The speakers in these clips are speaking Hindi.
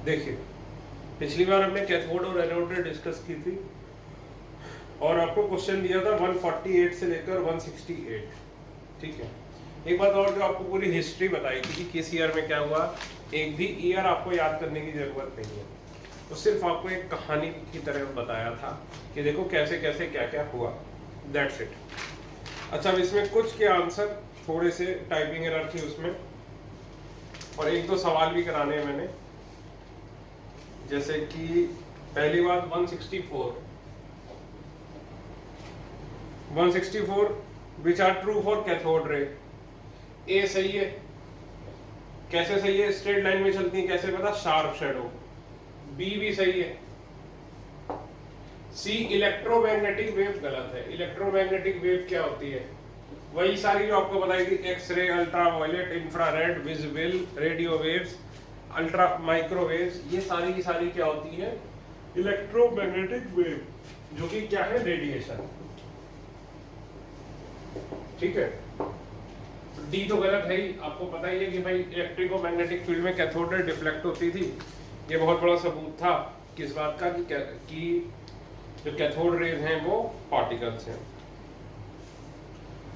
देखिए, पिछली बार हमने कैथोड और एनोड डिस्कस की थी और आपको क्वेश्चन दिया था 148 से लेकर 168। ठीक है, एक बात और जो आपको पूरी हिस्ट्री बताई थी कि किस ईयर में क्या हुआ, एक भी ईयर आपको याद करने की जरूरत नहीं है, तो सिर्फ आपको एक कहानी की तरह बताया था कि देखो कैसे कैसे क्या क्या हुआ, दैट्स इट। अच्छा, अब इसमें कुछ के आंसर थोड़े से टाइपिंग एरर थी उसमें, और एक दो सवाल भी कराने हैं मैंने, जैसे कि पहली बात 164 which are true for cathode ray. A सही है, कैसे सही है, स्ट्रेट लाइन में चलती है, कैसे पता, शार्प शैडो। बी भी सही है। सी इलेक्ट्रोमैग्नेटिक वेव गलत है। इलेक्ट्रोमैग्नेटिक वेव क्या होती है, वही सारी जो आपको बताई थी, X ray, ultraviolet, infrared, visible, radio waves, ultra microwaves, ये सारी की सारी क्या होती है, इलेक्ट्रोमैग्नेटिक वेव, जो कि क्या है, रेडिएशन। ठीक है, डी तो गलत है ही, आपको पता ही है कि भाई इलेक्ट्रिको मैग्नेटिक फील्ड में कैथोड रे डिफ्लेक्ट होती थी। ये बहुत बड़ा सबूत था किस बात का कि जो कैथोड रेज हैं वो पार्टिकल्स हैं।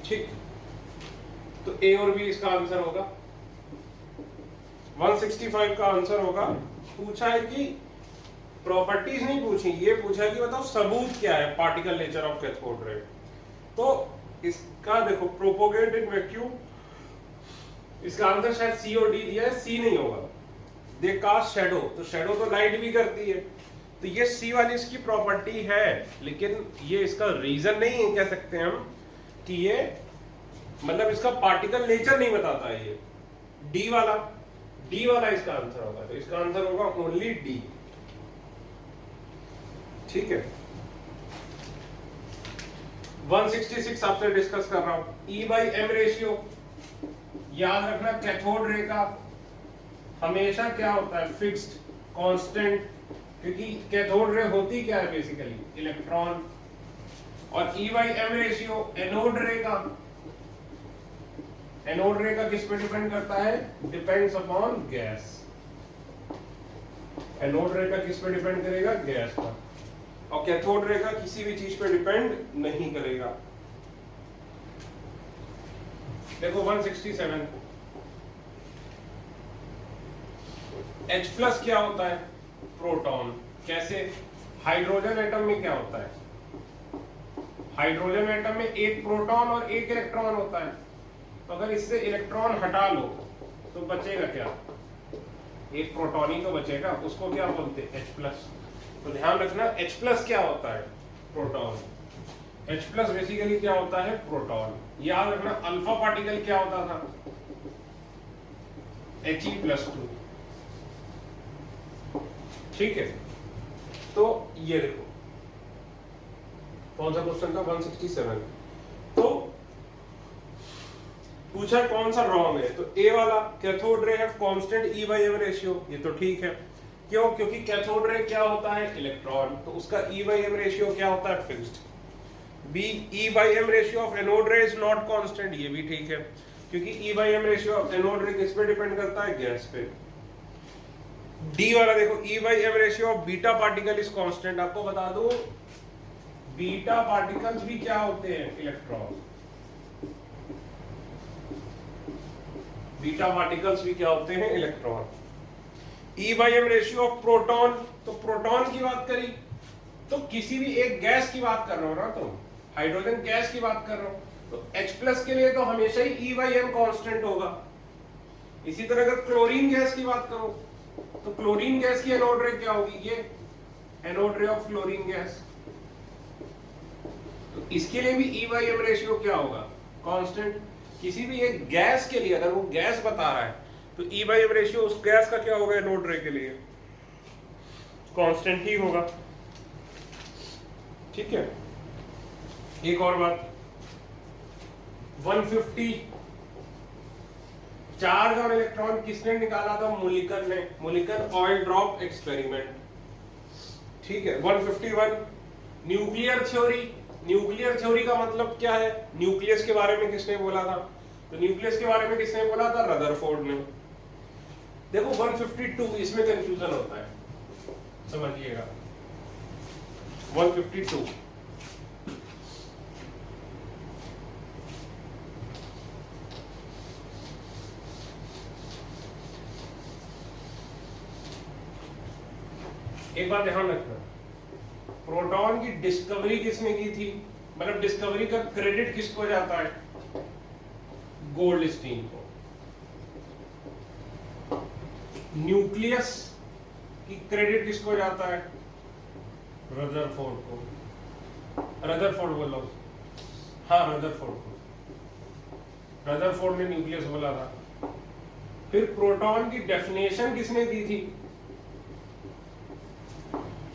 ठीक, तो ए और बी इसका आंसर होगा। 165 का आंसर होगा, पूछा है कि प्रॉपर्टीज नहीं पूछी, ये पूछा है कि बताओ सबूत क्या है particle nature of cathode ray. तो इसका देखो, प्रोपोगेट इन वैक्यूम, इसका आंसर शायद सी और डी दिया है, सी नहीं होगा। दे कास्ट शैडो, तो शैडो तो लाइट भी करती है, तो ये सी वाली इसकी प्रॉपर्टी है, लेकिन ये इसका रीजन नहीं है, कह सकते हैं हम कि ये मतलब इसका पार्टिकल नेचर नहीं बताता है ये। डी वाला इसका आंसर होगा, तो इसका आंसर होगा ओनली डी। ठीक है, 166 आपसे डिस्कस कर रहा हूं, E बाई एम रेशियो। याद रखना, कैथोड रे का हमेशा क्या होता है, फिक्स्ड, कांस्टेंट, क्योंकि कैथोड रे होती क्या है, बेसिकली इलेक्ट्रॉन। और E by m ratio anode ray का किस पे डिपेंड करता है, depends upon gas. Anode ray का किस पे डिपेंड करेगा, गैस पर, और कैथोड रे का किसी भी चीज पे डिपेंड नहीं करेगा। देखो 167, H प्लस क्या होता है, प्रोटॉन। कैसे, हाइड्रोजन एटम में क्या होता है, हाइड्रोजन एटम में एक प्रोटॉन और एक इलेक्ट्रॉन होता है, तो अगर इससे इलेक्ट्रॉन हटा लो तो बचेगा क्या, एक प्रोटॉन ही तो बचेगा, उसको क्या बोलते हैं, H प्लस। तो ध्यान रखना, H प्लस क्या होता है, प्रोटॉन। H प्लस बेसिकली क्या होता है, प्रोटॉन। याद रखना, अल्फा पार्टिकल क्या होता था, He+2। ठीक है, तो ये देखो कौन सा क्वेश्चन था, 167। तो पूछा कौन सा रॉन्ग है, तो ए वाला, cathode ray have constant E by m ratio, ये तो ठीक है। क्यों, क्योंकि कैथोड रे क्या होता है, इलेक्ट्रॉन, तो उसका E बाई एम रेशियो क्या होता है, fixed. B, E by m ratio of anode ray is not constant, ये भी ठीक है, क्योंकि E by m ratio of anode ray किस पे डिपेंड करता है, गैस पे। डी वाला देखो, E by m ratio of beta particle is constant. आपको बता दो, बीटा पार्टिकल्स भी क्या होते हैं, इलेक्ट्रॉन। बीटा पार्टिकल्स भी क्या होते हैं, electron. E by m ratio of proton, तो प्रोटॉन की बात करी तो किसी भी एक गैस की बात कर रहे हो ना, तो हाइड्रोजन गैस की बात कर रहे हो, तो H प्लस के लिए तो हमेशा ही E बाई एम कॉन्स्टेंट होगा। इसी तरह अगर क्लोरीन गैस की बात करो तो क्लोरीन गैस की एनोड रे क्या होगी, ये anode ray of chlorine gas, तो इसके लिए भी E बाई एम रेशियो क्या होगा, कांस्टेंट। किसी भी एक गैस के लिए अगर वो गैस बता रहा है तो E बाई एम रेशियो उस गैस का क्या होगा, एनोड रे के लिए कांस्टेंट ही होगा। ठीक है, एक और बात, 150 चार्ज और इलेक्ट्रॉन किसने निकाला था, मुलिकन ने, मुलिकन ऑयल ड्रॉप एक्सपेरिमेंट। ठीक है, 151 न्यूक्लियर थ्योरी। न्यूक्लियर थ्योरी का मतलब क्या है, न्यूक्लियस के बारे में किसने बोला था, तो न्यूक्लियस के बारे में किसने बोला था, रदरफोर्ड ने। देखो 152 इसमें कंफ्यूजन होता है, समझिएगा। 152 एक बात ध्यान रखना, प्रोटॉन की डिस्कवरी किसने की थी, मतलब डिस्कवरी का क्रेडिट किसको जाता है, गोल्डस्टीन को। न्यूक्लियस की क्रेडिट किसको जाता है, रदरफोर्ड को। रदरफोर्ड बोलो, हाँ रदरफोर्ड को, रदरफोर्ड ने न्यूक्लियस बोला था। फिर प्रोटॉन की डेफिनेशन किसने दी थी,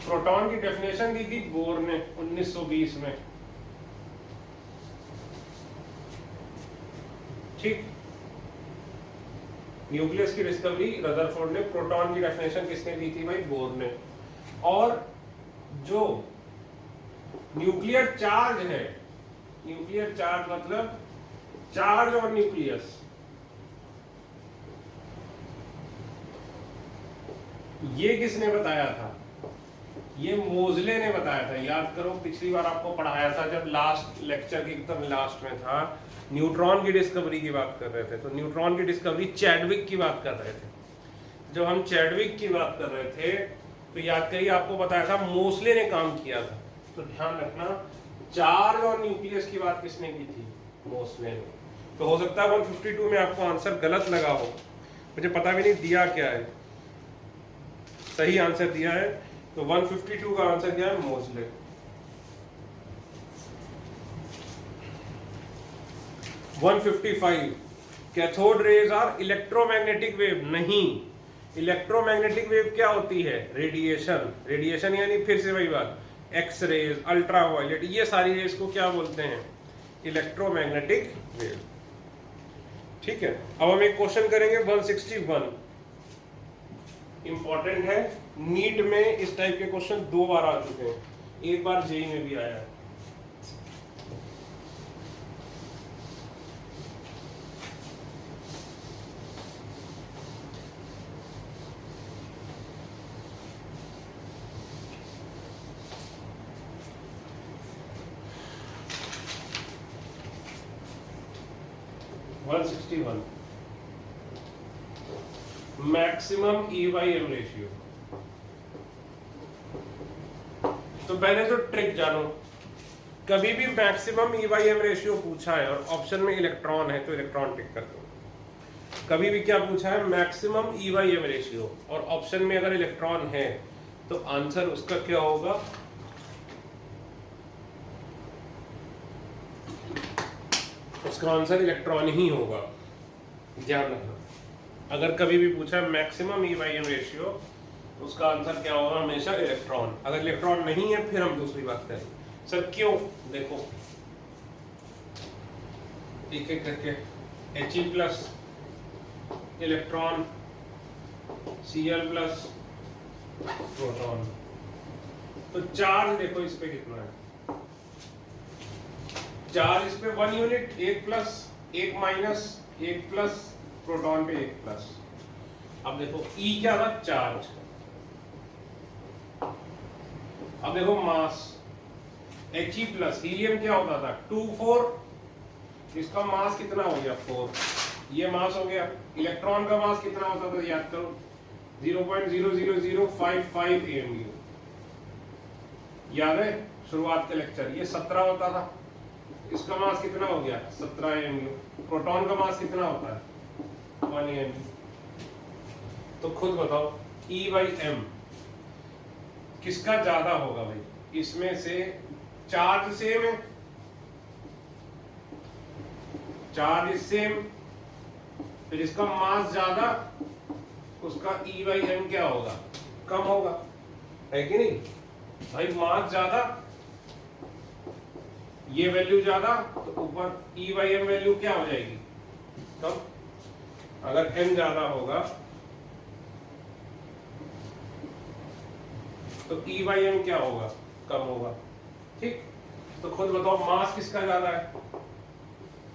प्रोटॉन की डेफिनेशन दी थी बोर ने 1920 में, ठीक। न्यूक्लियस की डिस्कवरी रदरफोर्ड ने, प्रोटॉन की डेफिनेशन किसने दी थी भाई, बोर ने। और जो न्यूक्लियर चार्ज है, न्यूक्लियर चार्ज मतलब चार्ज और न्यूक्लियस, ये किसने बताया था, ये मोजले ने बताया था। याद करो पिछली बार आपको पढ़ाया था जब लास्ट लेक्चर के एकदम लास्ट में था, न्यूट्रॉन की डिस्कवरी की बात कर रहे थे। तो न्यूट्रॉन की डिस्कवरी चैडविक की बात कर रहे थे। जब हम चैडविक की बात कर रहे थे तो याद करिए आपको बताया था मोजले ने काम किया था। तो ध्यान रखना, चार्ज और न्यूक्लियस की बात किसने की थी, मोजले ने। तो हो सकता है 152 में आपको आंसर गलत लगा हो, मुझे पता भी नहीं दिया क्या है, सही आंसर दिया है। तो 152 का आंसर क्या है, Moseley. One 155 cathode rays are electromagnetic wave. नहीं, इलेक्ट्रोमैग्नेटिक वेव क्या होती है, रेडिएशन। रेडिएशन यानी फिर से वही बात, एक्स रेज, अल्ट्रावायलेट, ये सारी रेज को क्या बोलते हैं, इलेक्ट्रोमैग्नेटिक वेव। ठीक है, अब हम एक क्वेश्चन करेंगे 161, इंपॉर्टेंट है। नीट में इस टाइप के क्वेश्चन 2 बार आ चुके हैं, एक बार जेई में भी आया है। Maximum E/M ratio. तो पहले तो ट्रिक जानो, कभी भी मैक्सिमम E/M रेशियो पूछा है और ऑप्शन में इलेक्ट्रॉन है तो इलेक्ट्रॉन टिक कर दो। कभी भी क्या पूछा है, मैक्सिमम E/M रेशियो और ऑप्शन में अगर इलेक्ट्रॉन है तो आंसर उसका क्या होगा, उसका आंसर इलेक्ट्रॉन ही होगा। ध्यान रखना, अगर कभी भी पूछा है मैक्सिमम E/M रेशियो, उसका आंसर क्या होगा, हमेशा इलेक्ट्रॉन। अगर इलेक्ट्रॉन नहीं है फिर हम दूसरी बात करें। सर क्यों, देखो एक एक करके, He plus electron, Cl plus proton. तो चार्ज देखो इस पे कितना है, चार्ज इस पे 1 unit, 1 plus 1 minus 1 plus, proton पे 1 प्लस। अब देखो E क्या था, चार्ज। अब देखो मास, He प्लस, हीलियम क्या होता था 2 4, इसका मास कितना हो गया 4, ये मास हो गया। इलेक्ट्रॉन का मास कितना होता था, याद करो 0.00055 AMU, याद है शुरुआत के लेक्चर, ये 17 होता था, इसका मास कितना हो गया 17 AMU। प्रोटॉन का मास कितना होता है 1 AMU। तो खुद बताओ E/M किसका ज्यादा होगा भाई, इसमें से चार्ज सेम है, चार्ज सेम, फिर इसका मास ज्यादा, उसका E/M क्या होगा, कम होगा, है कि नहीं भाई। मास ज्यादा, ये वैल्यू ज्यादा, तो ऊपर E/M वैल्यू क्या हो जाएगी, कम। अगर M ज्यादा होगा तो E/M क्या होगा, कम होगा। ठीक, तो खुद बताओ मास किसका ज्यादा है,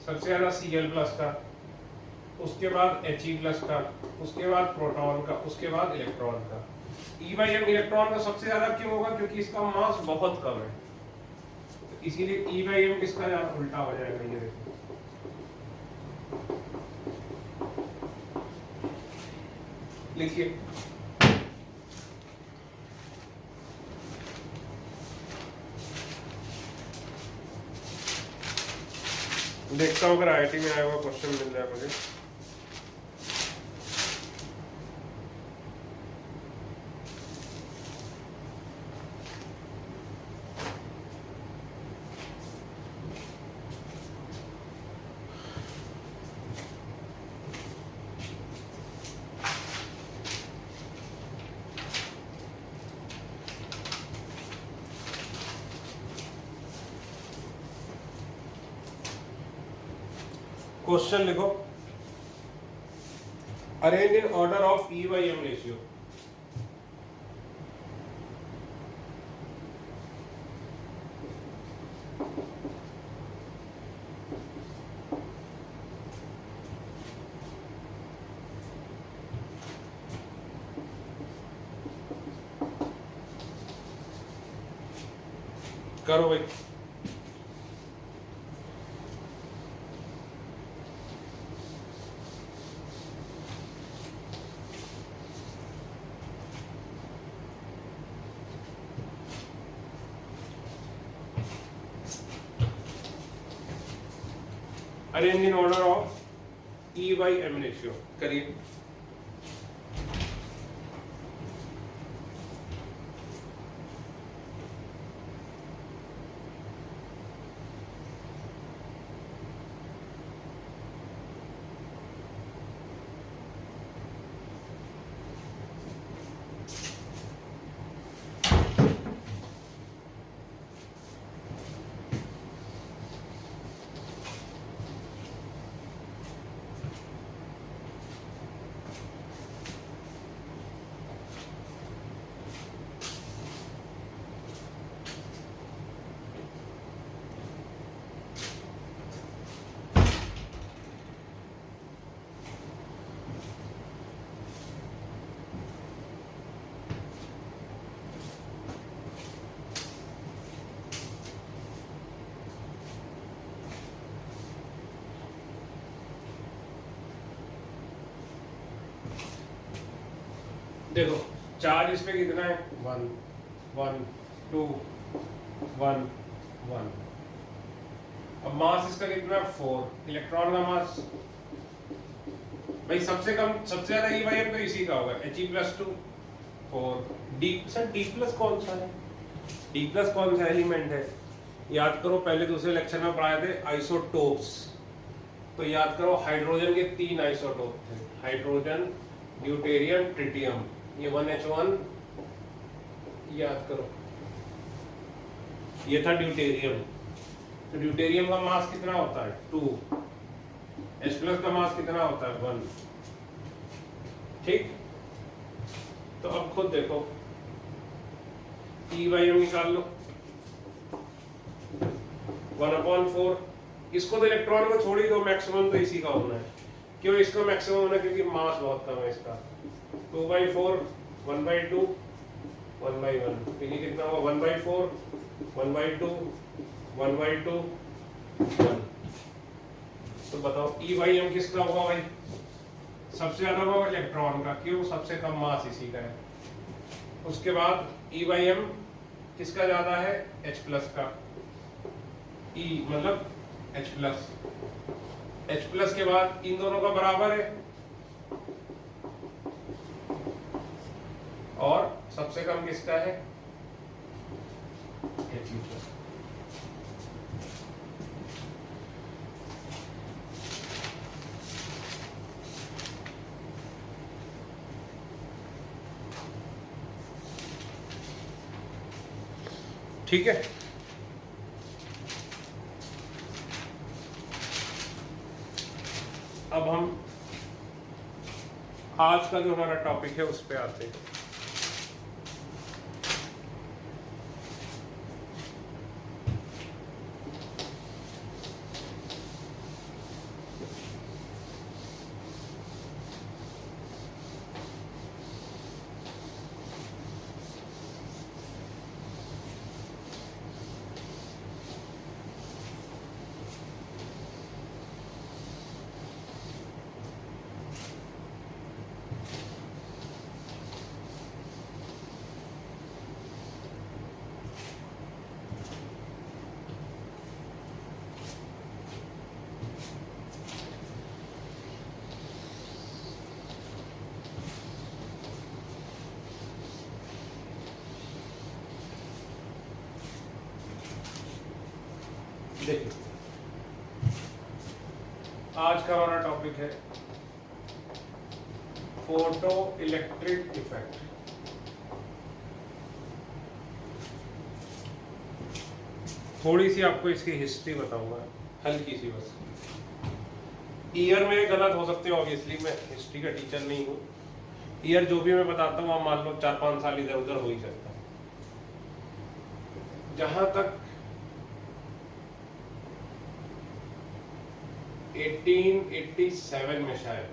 सबसे ज्यादा Cl प्लस का, उसके बाद He+ का, उसके बाद प्रोटॉन का, उसके बाद इलेक्ट्रॉन का। E/m इलेक्ट्रॉन का सबसे ज्यादा क्यों होगा? क्योंकि इसका मास बहुत कम है, इसीलिए E/m किसका ज्यादा उल्टा हो जाएगा। ये देखो, लिखिए देखता हूँ अगर IIT में आया हुआ क्वेश्चन मिल जाए मुझे। क्वेश्चन लिखो, arrange in order of E/m ratio. करो भाई। Arrange in order of E/m ratio करिए। देखो चार्ज इस पे कितना है? 1 1 2 1 1। अब मास इसका कितना है? 4। इलेक्ट्रॉन का मास भाई सबसे कम, सबसे ज्यादा E/m तो इसी का होगा, He+2 4। D सर D+ कौन सा है? D+ कौन सा एलिमेंट है? याद करो, पहले दूसरे लेक्चर में पढ़ाए थे आइसोटोप्स। तो याद करो, हाइड्रोजन के 3 आइसोटोप थे, हाइड्रोजन, ड्यूटेरियम, ट्रिटियम। ये 1H1 याद करो, ये था ड्यूटेरियम। तो ड्यूटेरियम का मास कितना होता है? 2। H+ का मास कितना होता है? 1। ठीक, तो अब खुद देखो, E/m निकाल लो, 1/4। इसको तो इलेक्ट्रॉन को छोड़ ही दो, मैक्सिमम तो इसी का होना है। क्यों इसका मैक्सिमम होना है? क्योंकि मास बहुत कम है इसका। 2/4 1/2 1/1। ये कितना होगा? 1/4 1/2 1/2 1। तो बताओ E/m किसका होगा भाई? सबसे ज्यादा होगा इलेक्ट्रॉन का। क्यों? सबसे कम मास इसी का है। उसके बाद E/m किसका ज्यादा है? H+ का। E मतलब H+। H+ के बाद इन दोनों का बराबर है, और सबसे कम किसका है? He+। ठीक है, अब हम आज का जो हमारा टॉपिक है उस पे आते हैं। देखिए आज का हमारा टॉपिक है फोटो इलेक्ट्रिक इफेक्ट। थोड़ी सी आपको इसकी हिस्ट्री बताऊंगा, हल्की सी बस। ईयर में गलत हो सकते हैं, ऑब्वियसली मैं हिस्ट्री का टीचर नहीं हूँ। ईयर जो भी मैं बताता हूँ आप मान लो 4-5 साल इधर उधर हो ही सकता है। जहां तक 1887 में, शायद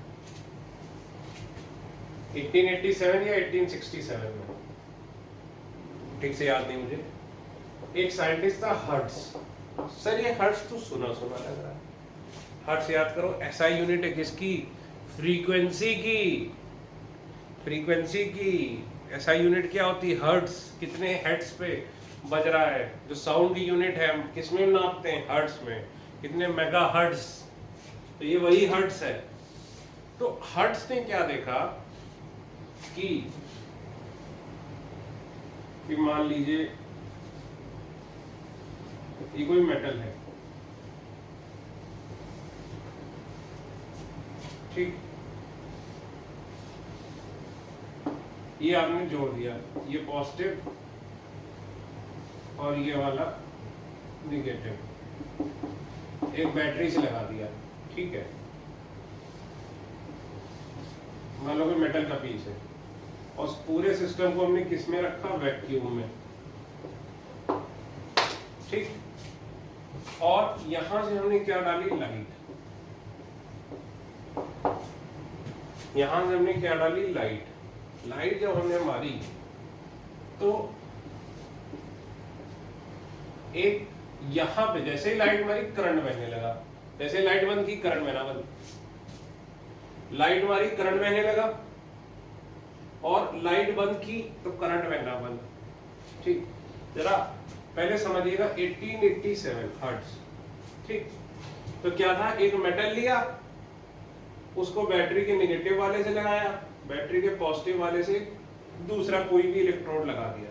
1887 या 1867 में, ठीक से याद नहीं मुझे, एक साइंटिस्ट था हर्ट्ज। सर ये हर्ट्ज तो सुना सुना लग रहा है। हर्ट्ज याद करो, एसआई यूनिट है किसकी? फ्रीक्वेंसी की। फ्रीक्वेंसी की एसआई यूनिट क्या होती है? हर्ट्ज। कितने हर्ट्ज पे बज रहा है? जो साउंड की यूनिट है हम किस में नापते हैं? हर्ट्ज में। कितने मेगा हर्ट्ज? तो ये वही हर्ट्ज है। तो हर्ट्ज ने क्या देखा कि मान लीजिए ये कोई मेटल है, ठीक, ये आपने जोड़ दिया, ये पॉजिटिव और ये वाला नेगेटिव, एक बैटरी से लगा दिया, ठीक है। मान लो कि मेटल का पीस है और उस पूरे सिस्टम को हमने किस में रखा? वैक्यूम में, ठीक। और यहां से हमने क्या डाली? लाइट। यहां से हमने क्या डाली? लाइट। लाइट जब हमने मारी तो एक यहां पे जैसे ही लाइट मारी करंट बहने लगा। जैसे लाइट बंद की करंट बहना बंद, लाइट मारी करंट बहने लगा, और लाइट बंद की तो करंट बहना बंद, ठीक। जरा पहले समझिएगा 1887 हर्ट्ज, ठीक। तो क्या था? एक मेटल लिया, उसको बैटरी के नेगेटिव वाले से लगाया, बैटरी के पॉजिटिव वाले से दूसरा कोई भी इलेक्ट्रोड लगा दिया।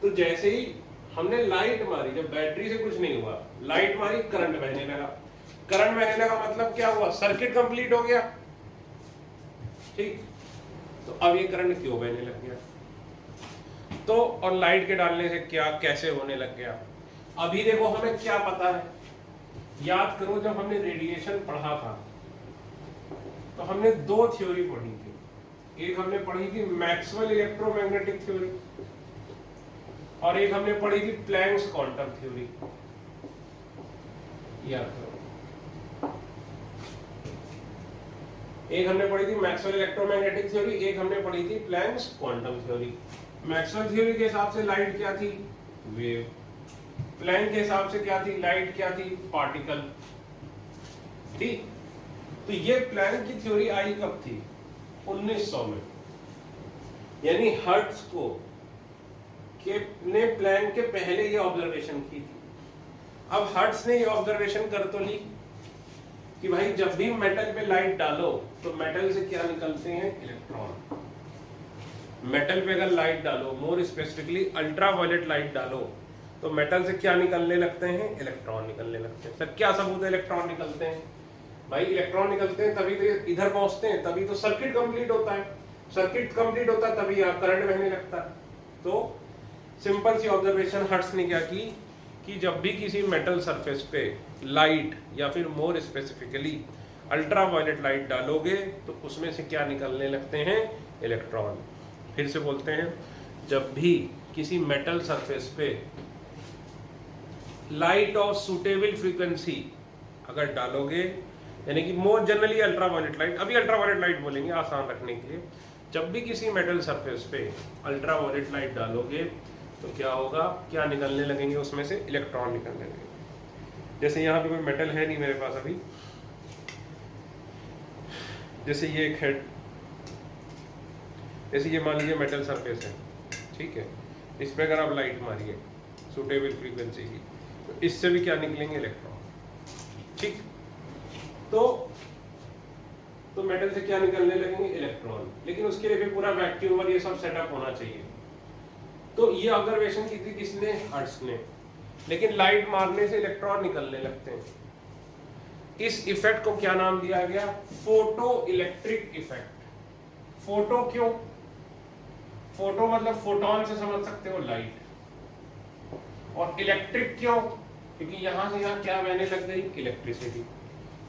तो जैसे ही हमने लाइट मारी, जब बैटरी से कुछ नहीं हुआ, लाइट मारी करंट बहने लगा। करंट बहने लगा मतलब क्या हुआ? सर्किट कंप्लीट हो गया, ठीक। तो अब ये करंट क्यों बहने लग गया? तो और लाइट के डालने से क्या कैसे होने लग गया? अभी देखो हमें क्या पता है, याद करो जब हमने रेडिएशन पढ़ा था तो हमने दो थ्योरी पढ़ी थी। एक हमने पढ़ी थी मैक्सवेल इलेक्ट्रोमैग्नेटिक थ्योरी, और एक हमने पढ़ी थी प्लैंक्स क्वांटम थ्योरी। याद करो, एक हमने पढ़ी थी मैक्सवेल इलेक्ट्रोमैग्नेटिक थ्योरी, एक हमने पढ़ी थी Planck's quantum theory. Maxwell theory के हिसाब से लाइट क्या थी? वेव। प्लैंक के हिसाब से क्या थी? लाइट क्या थी? पार्टिकल, ठीक। तो ये प्लैंक की थ्योरी आई कब थी? 1900 में। यानी हर्ट्ज को ने प्लैंक के पहले ये ऑब्जर्वेशन की थी। अब हर्ट्ज ने ये ऑब्जर्वेशन कर तो ली कि भाई जब भी मेटल पे लाइट डालो तो मेटल से क्या निकलते हैं? इलेक्ट्रॉन। मेटल पे अगर लाइट डालो, मोर स्पेसिफिकली अल्ट्रावायलेट लाइट डालो, तो मेटल से क्या निकलने लगते हैं? इलेक्ट्रॉन निकलने लगते हैं। सर क्या सबूत है इलेक्ट्रॉन निकलते हैं? भाई इलेक्ट्रॉन निकलते हैं तभी तो इधर पहुंचते हैं, तभी तो सर्किट कंप्लीट होता है। सर्किट कंप्लीट होता है तभी यहाँ करंट बहने लगता है। तो सिंपल सी ऑब्जर्वेशन हर्ट्ज ने क्या की कि जब भी किसी मेटल सरफेस पे लाइट या फिर मोर स्पेसिफिकली अल्ट्रावायलेट लाइट डालोगे तो उसमें से क्या निकलने लगते हैं? इलेक्ट्रॉन। फिर से बोलते हैं, जब भी किसी मेटल सरफेस पे लाइट ऑफ सुटेबल फ्रीक्वेंसी अगर डालोगे, यानी कि मोर जनरली अल्ट्रावायलेट लाइट, अभी अल्ट्रावायलेट लाइट बोलेंगे आसान रखने के लिए, जब भी किसी मेटल सरफेस पे अल्ट्रावायलेट लाइट डालोगे तो क्या होगा? क्या निकलने लगेंगे? उसमें से इलेक्ट्रॉन निकलने लगेंगे। जैसे यहाँ पे कोई मेटल है नहीं मेरे पास अभी, जैसे ये एक हेड, जैसे ये मान लीजिए मेटल सरफेस है, ठीक है। इस पर अगर आप लाइट मारिए सुटेबल फ्रीक्वेंसी की, तो इससे भी क्या निकलेंगे? इलेक्ट्रॉन, ठीक। तो मेटल से क्या निकलने लगेंगे? इलेक्ट्रॉन। लेकिन उसके लिए भी पूरा वैक्यूम और ये सब सेटअप होना चाहिए। तो ये ऑब्जर्वेशन की थी किसने? हर्ट्ज ने। लेकिन लाइट मारने से इलेक्ट्रॉन निकलने लगते हैं। इस इफेक्ट को क्या नाम दिया गया? Photo electric effect. फोटो क्यों? फोटो मतलब फोटोन से समझ सकते हो लाइट, और इलेक्ट्रिक क्यों? क्योंकि यहां से यहां क्या बहने लग गई? इलेक्ट्रिसिटी।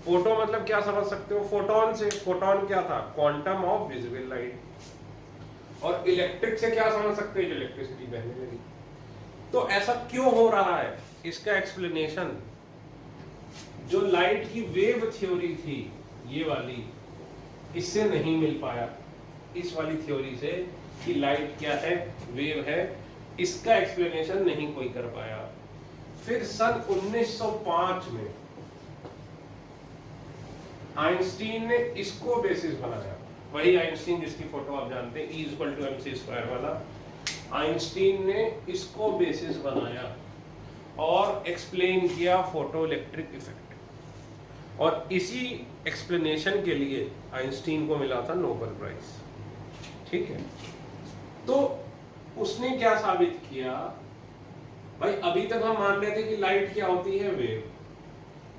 फोटो मतलब क्या समझ सकते हो? फोटोन से। फोटोन क्या था? Quantum of visible light. और इलेक्ट्रिक से क्या समझ सकते हो? इलेक्ट्रिसिटी बहने लगी। तो ऐसा क्यों हो रहा है, इसका एक्सप्लेनेशन जो लाइट की वेव थ्योरी थी ये वाली, इससे नहीं मिल पाया। इस वाली थ्योरी से कि लाइट क्या है? वेव है, इसका एक्सप्लेनेशन नहीं कोई कर पाया। फिर सन 1905 में आइंस्टीन ने इसको बेसिस बनाया। वही आइंस्टीन जिसकी फोटो आप जानते हैं, E=mc² वाला। आइंस्टीन ने इसको बेसिस बनाया और एक्सप्लेन किया फोटो इलेक्ट्रिक इफेक्ट। और इसी एक्सप्लेनेशन के लिए आइंस्टीन को मिला था नोबेल प्राइज। ठीक है, तो उसने क्या साबित किया? भाई अभी तक हम मान रहे थे कि लाइट क्या होती है? वेव।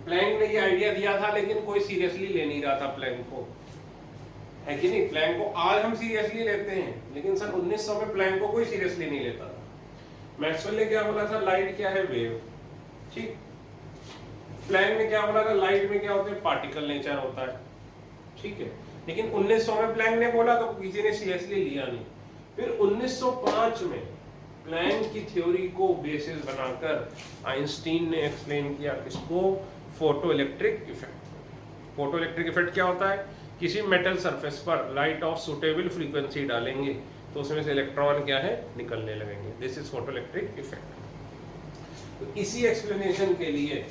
प्लैंक ने ये आइडिया दिया था, लेकिन कोई सीरियसली ले नहीं रहा था प्लैंक को, है कि नहीं? प्लैंक को आज हम सीरियसली लेते हैं, लेकिन सन 1900 में प्लैंक को कोई सीरियसली नहीं लेता था। मैक्सवेल ने क्या बोला था? लाइट क्या है? वेव। ठीक। प्लैंक ने क्या बोला था? लाइट में क्या होते हैं? पार्टिकल नेचर होता है। ठीक है, लेकिन 1900 में प्लैंक ने बोला तो किसी ने सीरियसली लिया नहीं। फिर 1905 में प्लैंक की थ्योरी को बेसिस बनाकर आइंस्टीन ने एक्सप्लेन किया किसको? Photo electric effect. Photo electric effect क्या होता है? किसी मेटल सरफेस पर लाइट ऑफ सुटेबल फ्रीक्वेंसी डालेंगे तो उसमें से इलेक्ट्रॉन क्या है? निकलने लगेंगे। This is photo electric effect. तो इसी एक्सप्लेनेशन के लिए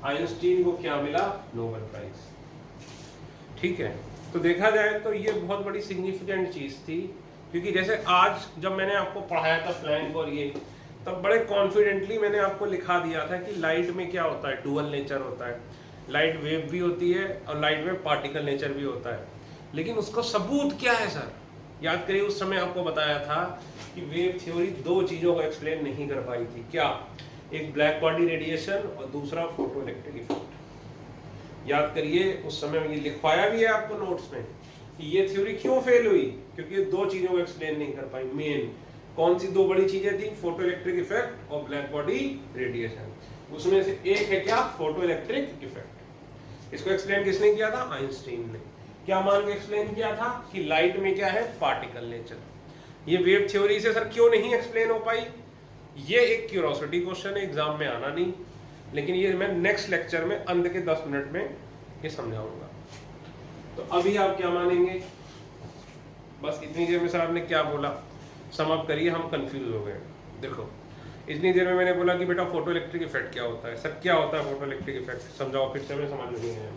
आइंस्टीन को क्या मिला? Nobel prize. ठीक है, तो देखा जाए तो ये बहुत बड़ी सिग्निफिकेंट चीज थी, क्योंकि जैसे आज जब मैंने आपको पढ़ाया था प्लैंक और ये, तब बड़े कॉन्फिडेंटली मैंने आपको लिखा दिया था कि लाइट में क्या होता है? डुअल नेचर होता है। लाइट वेव भी होती है और लाइट में पार्टिकल नेचर भी होता है। लेकिन उसको सबूत क्या है सर? याद करिए, उस समय आपको बताया था कि वेव थ्योरी दो चीजों को एक्सप्लेन नहीं कर पाई थी। क्या? एक ब्लैक बॉडी रेडिएशन और दूसरा फोटो इलेक्ट्रिक इफेक्ट। याद करिए, उस समय ये लिखवाया भी है आपको नोट्स में कि ये थ्योरी क्यों फेल हुई, क्योंकि ये दो चीजों को एक्सप्लेन नहीं कर पाई। मेन कौन सी दो बड़ी चीजें थी? फोटो इलेक्ट्रिक इफेक्ट और ब्लैक बॉडी रेडिएशन। उसमें से एक है क्या? Photo electric effect. इसको एक्सप्लेन किसने किया था? आइंस्टीन ने। क्या मान के एक्सप्लेन किया था? कि लाइट में क्या है? Particle nature. ये वेव थ्योरी से सर क्यों नहीं एक्सप्लेन हो पाई? ये एक क्यूरियोसिटी क्वेश्चन है, एग्जाम में आना नहीं, लेकिन ये मैं नेक्स्ट लेक्चर में अंत के 10 मिनट में ये समझाऊंगा। तो अभी आप क्या मानेंगे? बस इतनी देर में सर आपने क्या बोला? सम अप करिए, हम कंफ्यूज हो गए। देखो, इतनी देर में मैंने बोला कि बेटा फोटो इलेक्ट्रिक इफेक्ट क्या होता है। सर क्या होता है फोटो इलेक्ट्रिक इफेक्ट? समझाओ फिर से, मैं समझ नहीं है।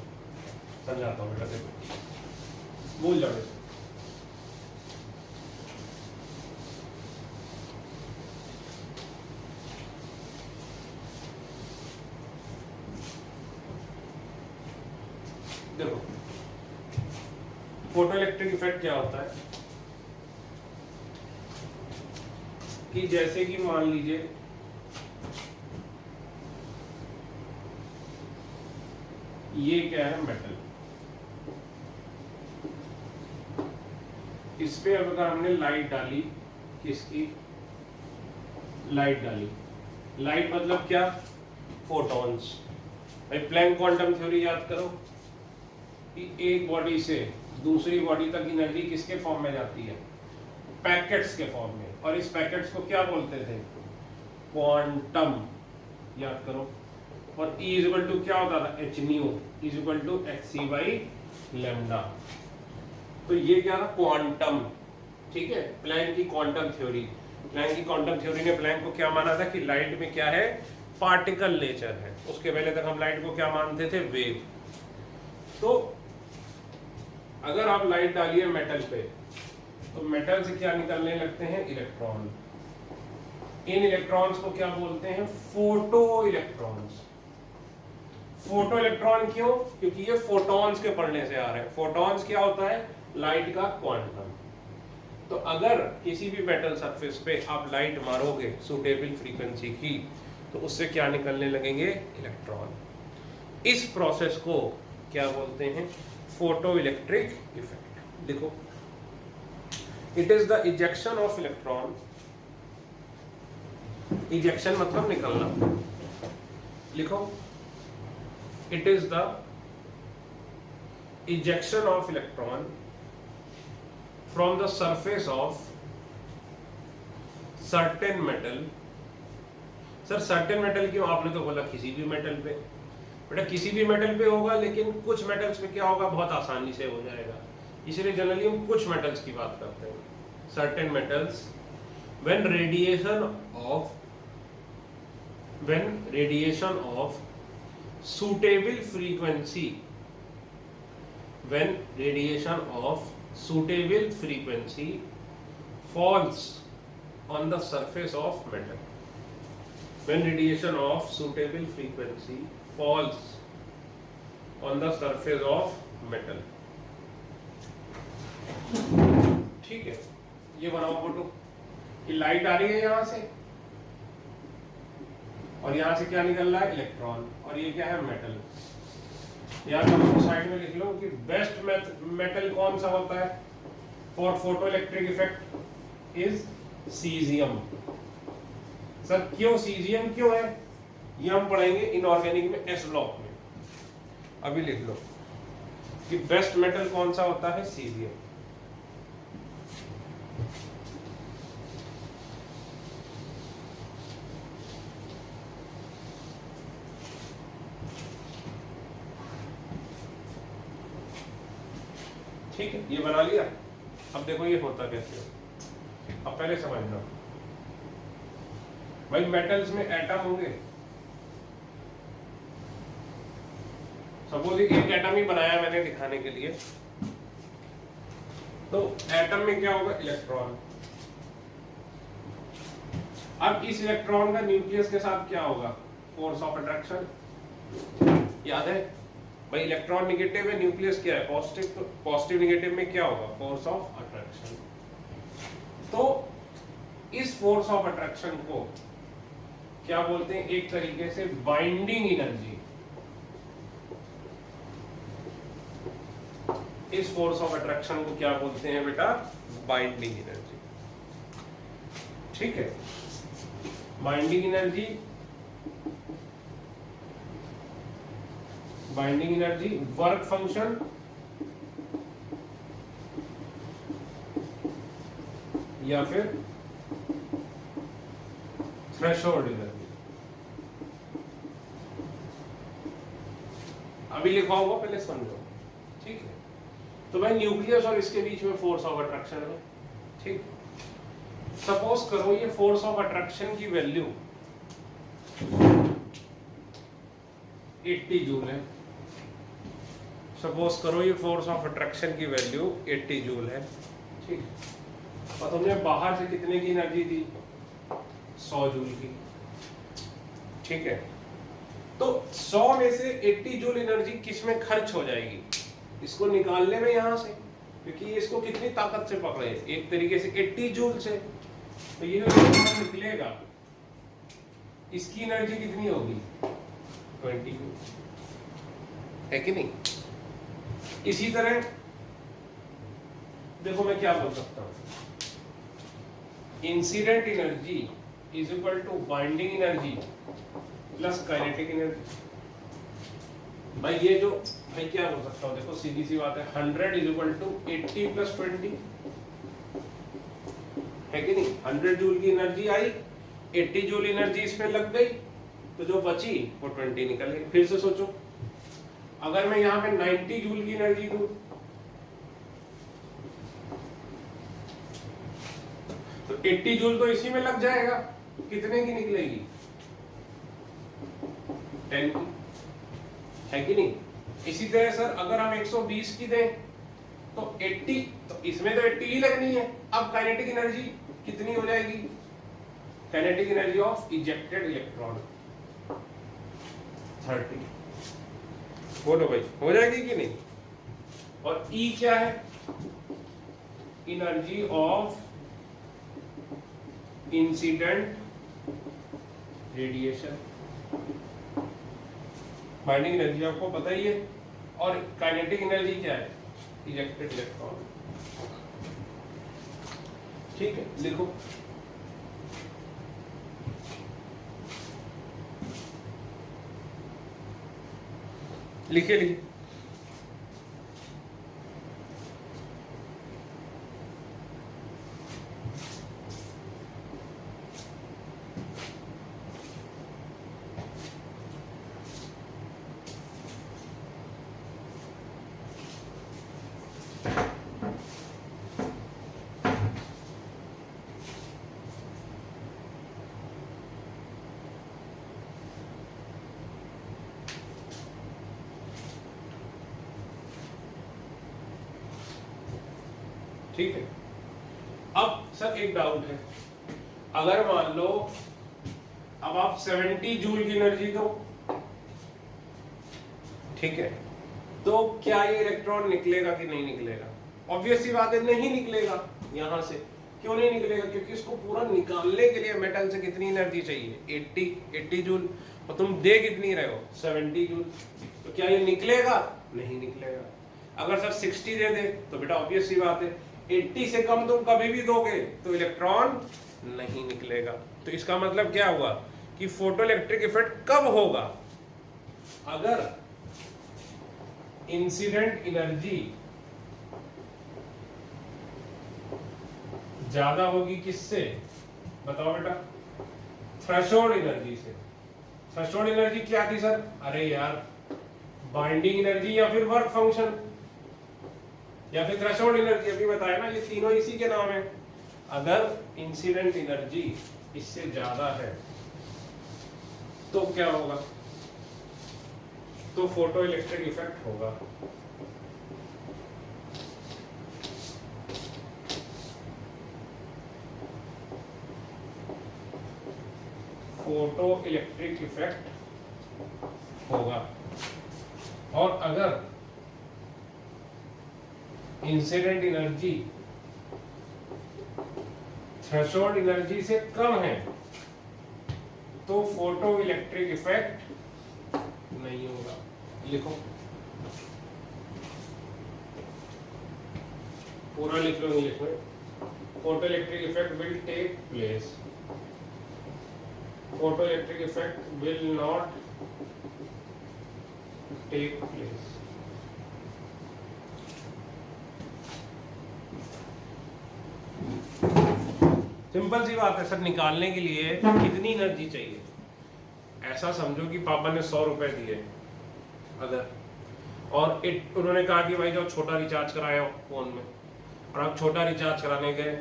समझाता हूँ बेटा, देखो, भूल जाओ। देखो, फोटो इलेक्ट्रिक इफेक्ट क्या होता है कि जैसे कि मान लीजिए ये क्या है? मेटल। इस पे अब अगर हमने लाइट डाली, किसकी? लाइट डाली। लाइट मतलब क्या? फोटॉन्स। भाई प्लैंक क्वांटम थ्योरी याद करो कि एक बॉडी से दूसरी बॉडी तक एनर्जी किसके फॉर्म में जाती है? पैकेट्स के फॉर्म में। और इस पैकेट्स को क्या बोलते थे? क्वांटम। याद करो। और E इक्वल टू क्या होता था? h nu equal to hc/λ। तो ये क्या था? क्वांटम। ठीक है, प्लैंक की क्वांटम थ्योरी। प्लैंक की क्वांटम थ्योरी ने प्लैंक को क्या माना था? कि लाइट में क्या है? पार्टिकल नेचर है। उसके पहले तक हम लाइट को क्या मानते थे? वेव। तो अगर आप लाइट डालिए मेटल पे, तो मेटल से क्या निकलने लगते हैं? इलेक्ट्रॉन। इन इलेक्ट्रॉन्स को क्या बोलते हैं? Photo electrons. फोटो इलेक्ट्रॉन क्यों? क्योंकि ये फोटॉन्स के पढ़ने से आ रहे हैं। फोटॉन्स क्या होता है? लाइट का क्वांटम। तो अगर किसी भी मेटल सरफेस पे आप लाइट मारोगे सुटेबल फ्रीक्वेंसी की, तो उससे क्या निकलने लगेंगे, इलेक्ट्रॉन। इस प्रोसेस को क्या बोलते हैं, फोटो इलेक्ट्रिक इफेक्ट। देखो, it is the ejection of electron, ejection मतलब निकलना, लिखो, it is the ejection of electron from the surface of certain metal। Sir certain metal क्यों, आपने तो बोला किसी भी मेटल पे। बेटा किसी भी मेटल पे होगा, लेकिन कुछ मेटल्स पे क्या होगा, बहुत आसानी से हो जाएगा, इसलिए जनरली हम कुछ मेटल्स की बात करते हैं। certain metals when radiation of suitable frequency, when radiation of suitable frequency falls on the surface of metal, when radiation of suitable frequency falls on the surface of metal। ठीक है, ये बनाओ फोटो कि लाइट आ रही है यहां से और यहां से क्या निकल रहा है, इलेक्ट्रॉन, और ये क्या है, मेटल। यार साइड में लिख लो कि बेस्ट मेटल कौन सा होता है for photo electric effect, is caesium. Sir क्यों सीजियम क्यों है, ये हम पढ़ेंगे इनऑर्गेनिक में, एस ब्लॉक में। अभी लिख लो कि बेस्ट मेटल कौन सा होता है, सीजियम। ठीक है, ये बना लिया। अब देखो ये होता कैसे है, अब पहले समझना भाई, मेटल्स में एटम होंगे। सपोज एक एटम ही बनाया मैंने दिखाने के लिए, तो एटम में क्या होगा, इलेक्ट्रॉन। अब इस इलेक्ट्रॉन का न्यूक्लियस के साथ क्या होगा, फोर्स ऑफ अट्रैक्शन। याद है भाई, इलेक्ट्रॉन निगेटिव है, न्यूक्लियस क्या है, पॉजिटिव। तो पॉजिटिव निगेटिव में क्या होगा, फोर्स ऑफ अट्रैक्शन। तो इस फोर्स ऑफ अट्रैक्शन को क्या बोलते हैं, एक तरीके से बाइंडिंग एनर्जी। इस फोर्स ऑफ अट्रैक्शन को क्या बोलते हैं बेटा, बाइंडिंग एनर्जी। ठीक है, binding energy, binding energy, work function, या फिर थ्रेशोल्ड एनर्जी। अभी लिखा होगा, पहले समझो। ठीक है, तो भाई न्यूक्लियस और इसके बीच में फोर्स ऑफ अट्रैक्शन है। ठीक, सपोज करो ये फोर्स ऑफ अट्रैक्शन की वैल्यू 80 जूल है। सपोज करो ये फोर्स ऑफ अट्रैक्शन की वैल्यू 80 जूल है। ठीक, और तुमने बाहर से कितने की एनर्जी दी, 100 जूल की। ठीक है, तो 100 में से 80 जूल एनर्जी किस में खर्च हो जाएगी, इसको निकालने में यहां से, क्योंकि इसको कितनी ताकत से पकड़े, एक तरीके से 80 जूल से। तो ये जो निकलेगा इसकी एनर्जी कितनी होगी, 20 जूल, है कि नहीं। इसी तरह देखो मैं क्या बोल सकता हूं, incident energy is equal to binding energy plus kinetic energy. भाई ये जो, भाई क्या बोल सकता हूं, देखो सीधी सी बात है, 100 इज इक्वल टू 80 प्लस 20, है कि नहीं। 100 जूल की एनर्जी आई, 80 जूल एनर्जी इसमें लग गई, तो जो बची वो 20 निकल गई। फिर से सोचो, अगर मैं यहां पे 90 जूल की एनर्जी दूं, तो 80 जूल तो इसी में लग जाएगा, कितने की निकलेगी, 10 की, है कि नहीं। इसी तरह सर अगर हम 120 की दें तो 80, तो इसमें तो 80 ही लगनी है। अब काइनेटिक एनर्जी कितनी हो जाएगी, kinetic energy of ejected electron 30। बोलो भाई, हो जाएगी कि नहीं। और E क्या है, energy of incident radiation, binding energy आपको पता ही है, और काइनेटिक एनर्जी क्या है, इजेक्टेड इलेक्ट्रॉन। ठीक है, लिखो। लिखिए लिखिए। ठीक है, अब सर एक डाउट है, अगर मान लो अब आप 70 जूल की एनर्जी दो, ठीक है, तो क्या ये इलेक्ट्रॉन निकलेगा कि नहीं निकलेगा? ऑब्वियस सी बात है, नहीं निकलेगा। यहां से क्यों नहीं निकलेगा? क्योंकि इसको पूरा निकालने के लिए मेटल से कितनी एनर्जी चाहिए, 80 जूल, और तुम दे कितनी रहे हो, 70 जूल। तो क्या ये निकलेगा? नहीं निकलेगा। अगर सर 60 दे दे तो बेटा ऑब्वियस सी बात है, 80 से कम तुम कभी भी दोगे तो इलेक्ट्रॉन नहीं निकलेगा। तो इसका मतलब क्या हुआ कि फोटो इलेक्ट्रिक इफेक्ट कब होगा? अगर इंसिडेंट एनर्जी ज्यादा होगी, किससे बताओ बेटा? थ्रेशोल्ड एनर्जी से। थ्रेशोल्ड एनर्जी क्या थी सर? अरे यार, बाइंडिंग एनर्जी या फिर वर्क फंक्शन या फिर थ्रेशोल्ड एनर्जी, अभी बताया ना, ये तीनों इसी के नाम है। अगर इंसिडेंट एनर्जी इससे ज्यादा है तो क्या होगा? तो फोटो इलेक्ट्रिक इफेक्ट होगा। फोटो इलेक्ट्रिक इफेक्ट होगा। और अगर इंसिडेंट एनर्जी थ्रेशोल्ड एनर्जी से कम है तो फोटो इलेक्ट्रिक इफेक्ट नहीं होगा। लिखो, पूरा लिख लो इंग्लिश में। Photo electric effect will take place, photo electric effect will not take place. Simple सी बात है सर, निकालने के लिए कितनी एनर्जी चाहिए? ऐसा समझो कि पापा ने 100 रुपए दिए अगर, और उन्होंने कहा कि भाई जाओ छोटा रिचार्ज कराया फोन में, और आप छोटा रिचार्ज कराने गए,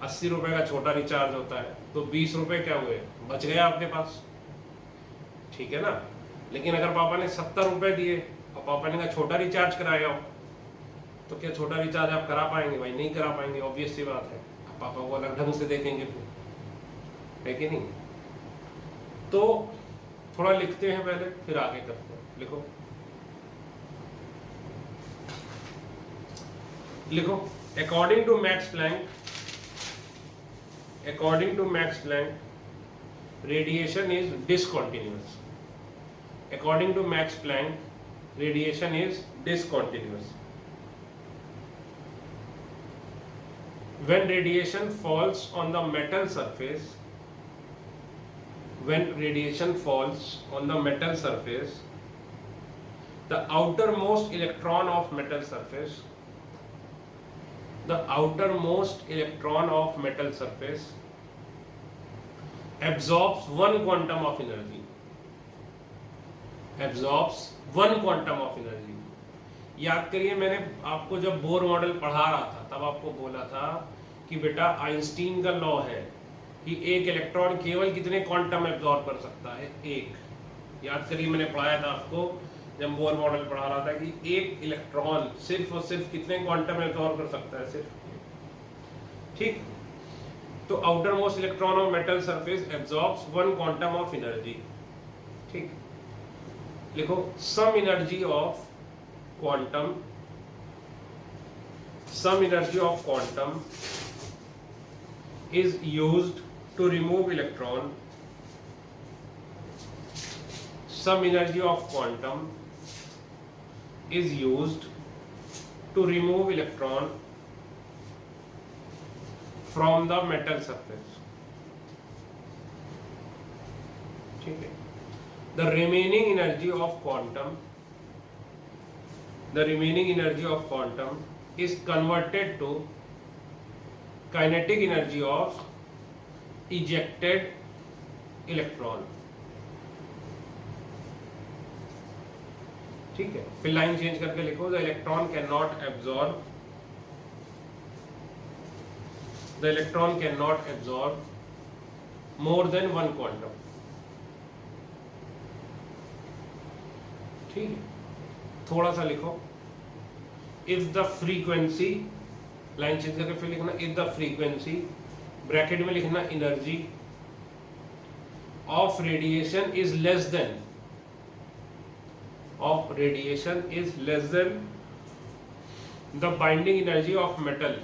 80 रुपए का छोटा रिचार्ज होता है, तो 20 रुपए क्या हुए, बच गए आपके पास, ठीक है ना। लेकिन अगर पापा ने 70 रुपए दिए और पापा ने कहा छोटा रिचार्ज कराया हो, तो क्या छोटा रिचार्ज आप करा पाएंगे? भाई नहीं करा पाएंगे, ऑब्वियस सी बात है। पापा को अलग ढंग से देखेंगे फिर, है कि नहीं? तो थोड़ा लिखते हैं पहले, फिर आगे करते हैं। लिखो लिखो, according to Max Planck radiation is discontinuous. According to Max Planck radiation is discontinuous. When radiation falls on the metal surface, the outermost electron of metal surface absorbs one quantum of energy. याद करिए, मैंने आपको जब बोर मॉडल पढ़ा रहा था तब आपको बोला था कि बेटा आइंस्टीन का लॉ है कि एक इलेक्ट्रॉन केवल कितने क्वांटम एब्जॉर्ब कर सकता है? एक। याद करिए, मैंने पढ़ाया था आपको जब बोर मॉडल पढ़ा रहा था कि एक इलेक्ट्रॉन सिर्फ और सिर्फ कितने क्वांटम एब्जॉर्ब कर सकता है? सिर्फ। ठीक, तो outer most electron of metal surface absorbs one quantum of energy. ठीक, लिखो, some energy of quantum is used to remove electron some energy of quantum is used to remove electron from the metal surface. ठीक है. The remaining energy of quantum is converted to kinetic energy of ejected electron. ठीक है. फिर लाइन चेंज करके लिखो, the electron cannot absorb more than one quantum. ठीक है. थोड़ा सा लिखो, if the frequency, line change करके फिर लिखना if the frequency, ब्रैकेट में लिखना energy of radiation is less than the binding energy of metal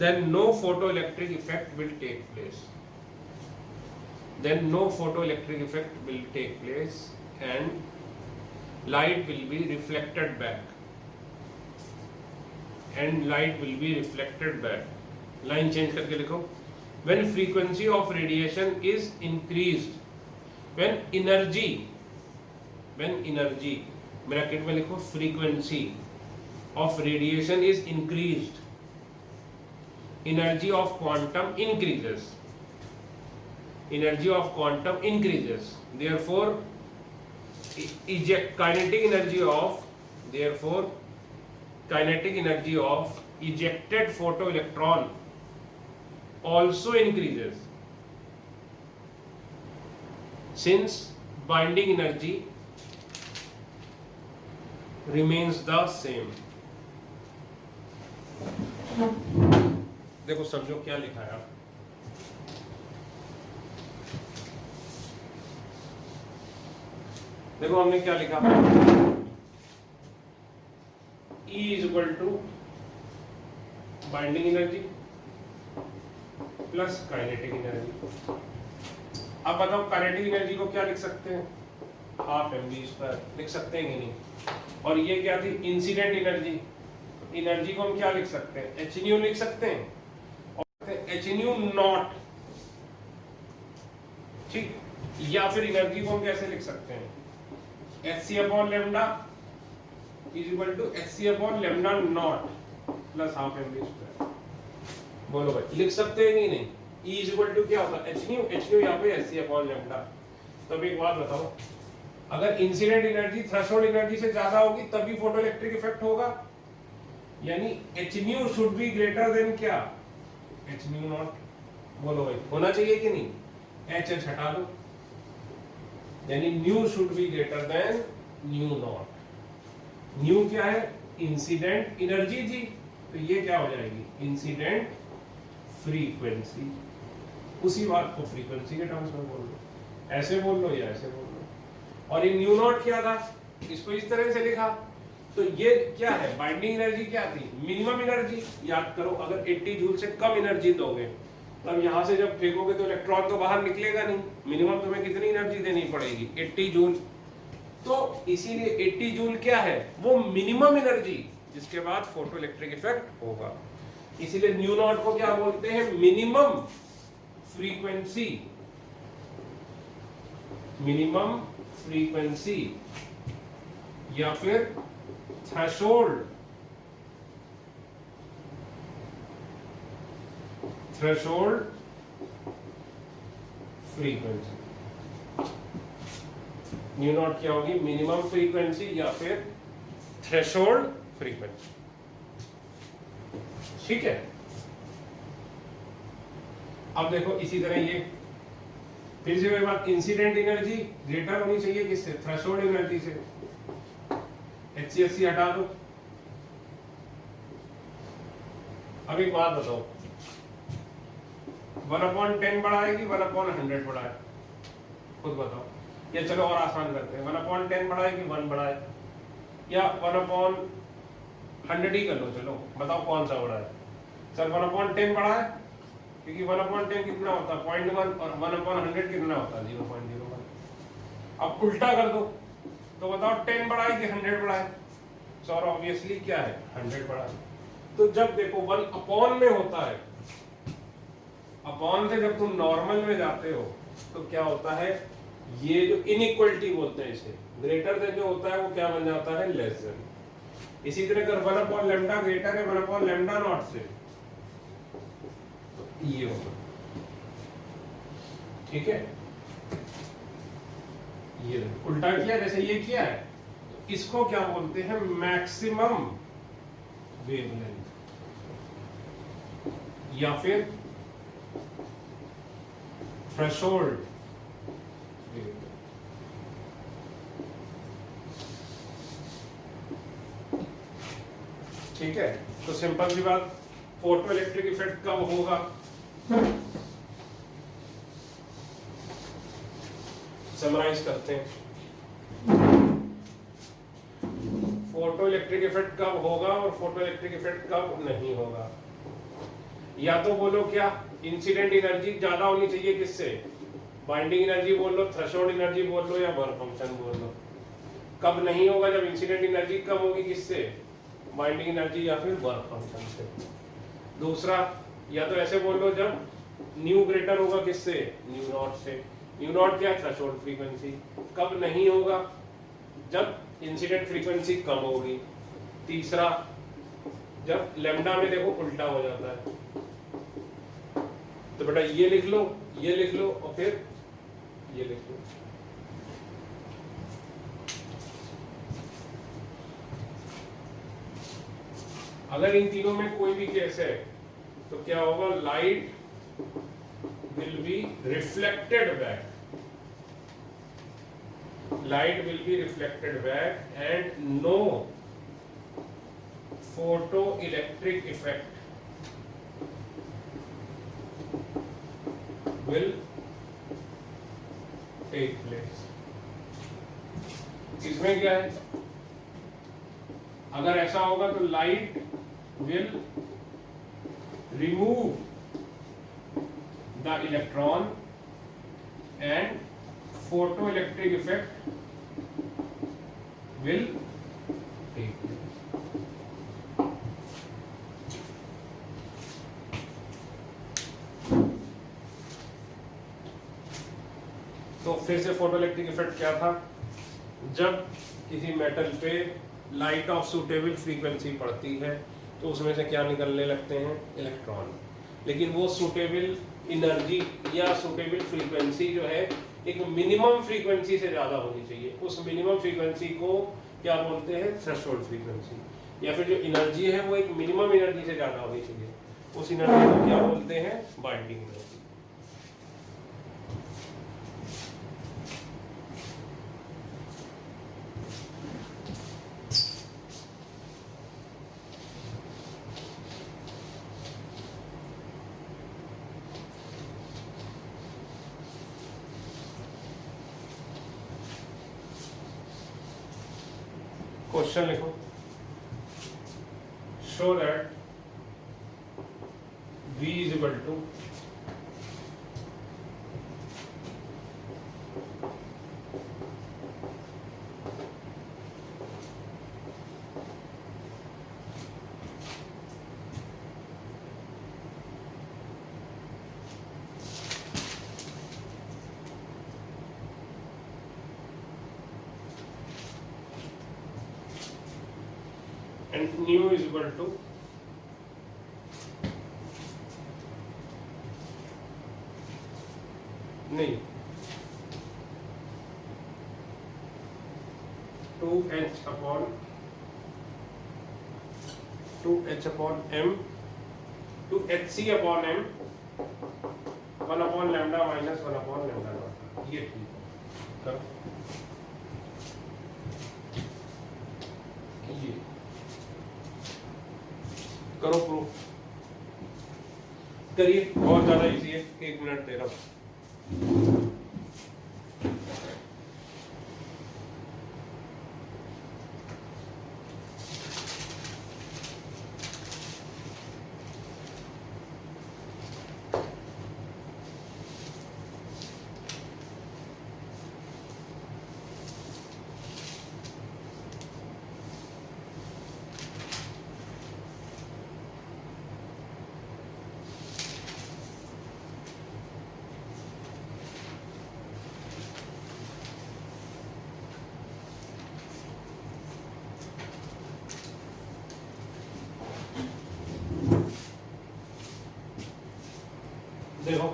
then no photoelectric effect will take place. And light will be reflected back. Line change करके लिखो, when frequency of radiation is increased, when energy bracket में लिखो frequency of radiation is increased, energy of quantum increases. Therefore kinetic energy of ejected photoelectron also increases, since binding energy remains the same. देखो समझो क्या लिखा है. देखो हमने क्या लिखा, E is equal to binding energy plus kinetic energy. अब बताओ काइनेटिक एनर्जी को क्या लिख सकते हैं, हाफ mv² लिख सकते हैं कि नहीं. और ये क्या थी, इंसिडेंट एनर्जी. एनर्जी को हम क्या लिख सकते हैं, h nu लिख सकते हैं, और h nu नॉट. ठीक. या फिर एनर्जी को हम कैसे लिख सकते हैं, hc/λ is equal to hc/λ not plus half mv². बोलो भाई, लिख सकते हैं कि नहीं. E is equal to क्या होगा, h nu यहाँ पे hc/λ. तो अब एक बात बताओ, अगर इंसिडेंट एनर्जी थ्रेशोल्ड एनर्जी से ज्यादा होगी तभी फोटोइलेक्ट्रिक इफेक्ट होगा. यानी h nu should be greater than क्या, h nu नॉट. बोलो भाई, होना चाहिए कि नहीं. h हटा दो, यानी new should be greater than new not. New क्या है, इंसिडेंट एनर्जी थी, तो ये क्या हो जाएगी, इंसिडेंट फ्रीक्वेंसी. उसी बात को फ्रीक्वेंसी के टर्म्स में बोल लो, ऐसे बोल लो या ऐसे बोल लो. और ये न्यू नॉट क्या था, इसको इस तरह से लिखा. तो ये क्या है, बाइंडिंग एनर्जी क्या थी, मिनिमम एनर्जी. याद करो, अगर 80 जूल से कम एनर्जी दोगे तब यहां से जब फेंकोगे तो इलेक्ट्रॉन तो बाहर निकलेगा नहीं. मिनिमम तुम्हें कितनी एनर्जी देनी पड़ेगी, 80 जूल. तो इसीलिए 80 जूल क्या है, वो मिनिमम एनर्जी जिसके बाद फोटो इलेक्ट्रिक इफेक्ट होगा. इसीलिए न्यू नॉट को क्या बोलते हैं, मिनिमम फ्रीक्वेंसी. या फिर थ्रेशोल्ड फ्रीक्वेंसी. न्यू नॉट क्या होगी, मिनिमम फ्रीक्वेंसी या फिर थ्रेशोल्ड फ्रीक्वेंसी. ठीक है. अब देखो इसी तरह ये फिर से वही बात, इंसिडेंट एनर्जी ग्रेटर होनी चाहिए किससे, थ्रेशोल्ड एनर्जी से. HCFC हटा दो. अब एक बात बताओ, 1/10 बड़ा है कि 1/100 बड़ा है, खुद बताओ. या चलो और आसान करते हैं, 1/10 बड़ा है कि 1 बड़ा है, या 1/100 ही कर लो. चलो बताओ कौन सा बड़ा है. सर 1/10 बड़ा है, क्योंकि 1/10 कितना होता है 0.1 और 1/100 कितना होता है 0.01। अब उल्टा कर दो तो बताओ 10 बड़ा है कि 100 बड़ा है? सो और ऑब्वियसली क्या है 100 बड़ा है। तो जब देखो 1 में होता है, अपॉन से जब तुम नॉर्मल में जाते हो तो क्या होता है, ये जो इनइक्वलिटी बोलते हैं इसे, ग्रेटर देन जो होता है वो क्या बन जाता है लेस देन। इसी तरह अगर 1/λ ग्रेटर है 1/λ0 से तो ये होगा, ठीक है। ये उल्टा किया जैसे ये किया है, तो इसको क्या बोलते हैं मैक्सिमम वेवलेंथ या फिर थ्रेशोल्ड वेवलेंथ। ठीक है, तो सिंपल सी बात, फोटो इलेक्ट्रिक इफेक्ट कब होगा? समराइज करते हैं, फोटो इलेक्ट्रिक इफेक्ट कब होगा और फोटो इलेक्ट्रिक इफेक्ट कब नहीं होगा। या तो बोलो क्या, इंसिडेंट एनर्जी ज्यादा होनी चाहिए किससे, बाइंडिंग एनर्जी बोल लो, थ्रेशोल्ड एनर्जी बोल लो, या वर्क फंक्शन बोल लो। कब नहीं होगा, जब इंसिडेंट एनर्जी कम होगी किससे, बाइंडिंग एनर्जी या फिर वर्क फंक्शन से। दूसरा, या तो ऐसे बोल लो जब न्यू ग्रेटर होगा किससे, न्यू नॉट से। न्यू नॉट क्या, थ्रेशोल्ड फ्रीक्वेंसी। कब नहीं होगा, जब इंसिडेंट फ्रीक्वेंसी कम होगी। तीसरा, जब लैम्डा में देखो उल्टा हो जाता है। तो बेटा ये लिख लो, ये लिख लो और फिर ये लिख लो। अगर इन तीनों में कोई भी केस है तो क्या होगा, light will be reflected back, light will be reflected back and no photoelectric effect will take place। इसमें क्या है, अगर ऐसा होगा तो light will remove the electron and photoelectric effect will take place। तो फिर से फोटोइलेक्ट्रिक इफेक्ट क्या था, जब किसी मेटल पे लाइट ऑफ सूटेबल फ्रीक्वेंसी पड़ती है तो उसमें से क्या निकलने लगते हैं, इलेक्ट्रॉन। लेकिन वो सूटेबल एनर्जी या सूटेबल फ्रीक्वेंसी जो है एक मिनिमम फ्रीक्वेंसी से ज्यादा होनी चाहिए। उस मिनिमम फ्रीक्वेंसी को क्या बोलते हैं, थ्रेशोल्ड फ्रीक्वेंसी। या फिर जो एनर्जी है वो एक मिनिमम एनर्जी से ज्यादा होनी चाहिए, उस एनर्जी को क्या बोलते हैं, बाइंडिंग एनर्जी। क्वेश्चन लिखो, show that V is equal to and nu is equal to नहीं 2h upon m 2hc upon m 1 upon lambda minus 1 upon lambda not. ये ठीक है, करो ये करो प्रूफ करिए, बहुत ज्यादा इजी है, 1 मिनट दे रहा हूं। देखो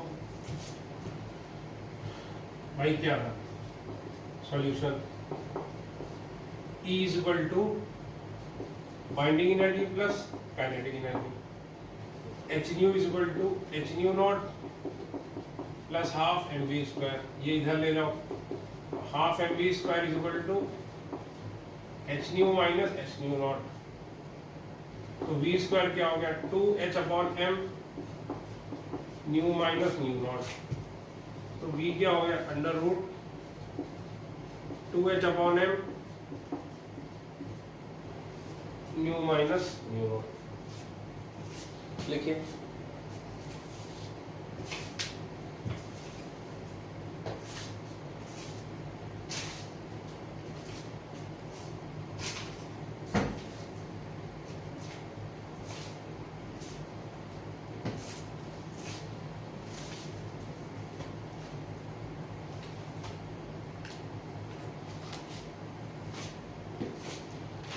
भाई क्या था solution, E is equal to binding energy plus kinetic energy, h nu is equal to h nu not plus half m v square, ये इधर ले जाओ, half m v square is equal to h nu minus h nu not, तो वी स्क्वायर क्या हो गया 2h upon m nu minus nu not, तो v क्या हो गया under root 2h upon m nu minus nu not, लिखिए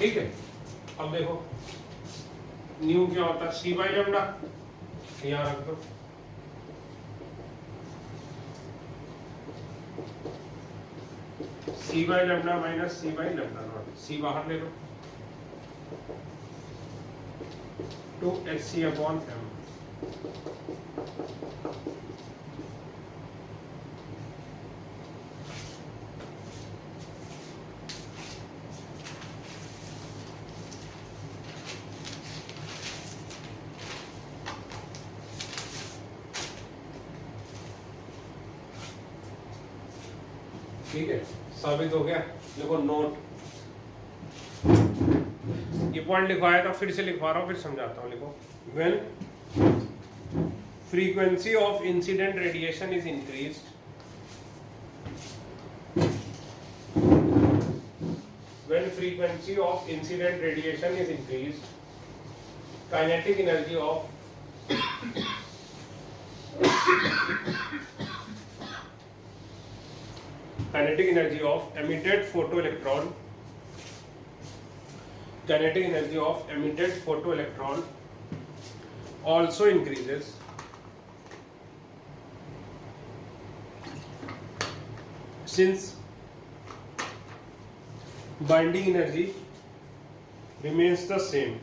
ठीक है। अब देखो न्यू क्या होता है सी बाई लेमडा, यहाँ रख दो, C by lambda minus C by lambda not, C बाहर ले लो 2hc अपॉन m, ठीक है साबित हो गया। देखो नोट, ये पॉइंट लिखवाया था फिर से लिखवा रहा हूं, फिर समझाता हूं। लिखो when frequency of incident radiation is increased, when frequency of incident radiation is increased, kinetic energy of kinetic energy of emitted photoelectron, kinetic energy of emitted photoelectron also increases since binding energy remains the same,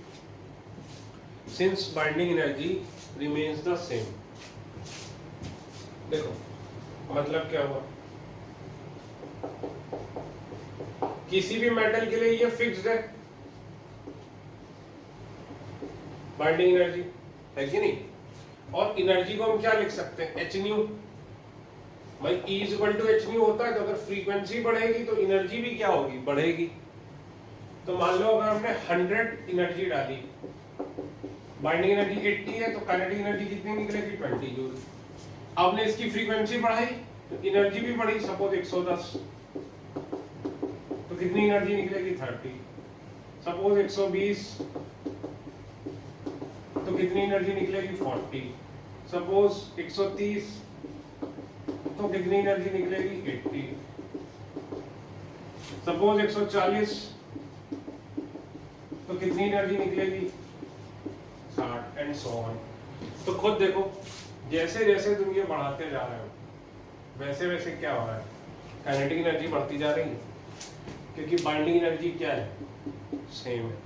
since binding energy remains the same। देखो मतलब क्या हुआ, किसी भी मेटल के लिए ये फिक्स्ड है बाइंडिंग एनर्जी, है कि नहीं, और एनर्जी को हम क्या लिख सकते हैं एच न्यू, भाई E is equal to h nu होता है, तो अगर फ्रीक्वेंसी बढ़ेगी तो एनर्जी भी क्या होगी बढ़ेगी। तो मान लो अगर हमने 100 एनर्जी डाली, बाइंडिंग एनर्जी 80 है, तो काइनेटिक एनर्जी कितनी निकलेगी 20 जूल। आपने इसकी फ्रीक्वेंसी बढ़ाई तो एनर्जी भी बढ़ी, सपोज 110, तो कितनी एनर्जी निकलेगी 30, सपोज 120 तो कितनी एनर्जी निकलेगी 40, सपोज 130 तो कितनी एनर्जी निकलेगी 80, सपोज 140 तो कितनी एनर्जी निकलेगी 60 एंड सो ऑन। तो खुद देखो जैसे जैसे तुम ये बढ़ाते जा रहे हो वैसे वैसे क्या हो रहा है, काइनेटिक एनर्जी बढ़ती जा रही है, क्योंकि बाइंडिंग एनर्जी क्या है सेम है।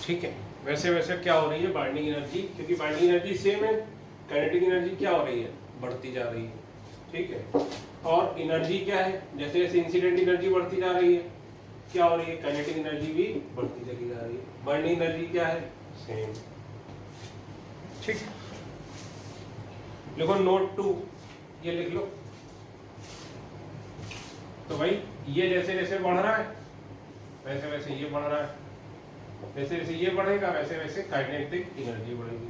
ठीक है, वैसे वैसे क्या हो रही है बाइंडिंग एनर्जी, क्योंकि बाइंडिंग एनर्जी सेम है, काइनेटिक एनर्जी क्या हो रही है बढ़ती जा रही है। ठीक है, और एनर्जी क्या है, जैसे जैसे इंसिडेंट एनर्जी बढ़ती जा रही है क्या हो रही है, काइनेटिक एनर्जी भी बढ़ती चली जा रही है, बाइंडिंग एनर्जी क्या है सेम। ठीक, लिखो नोट 2, ये लिख लो। तो भाई ये जैसे जैसे बढ़ रहा है वैसे वैसे ये बढ़ रहा है, वैसे वैसे ये बढ़ेगा वैसे वैसे काइनेटिक एनर्जी बढ़ेगी।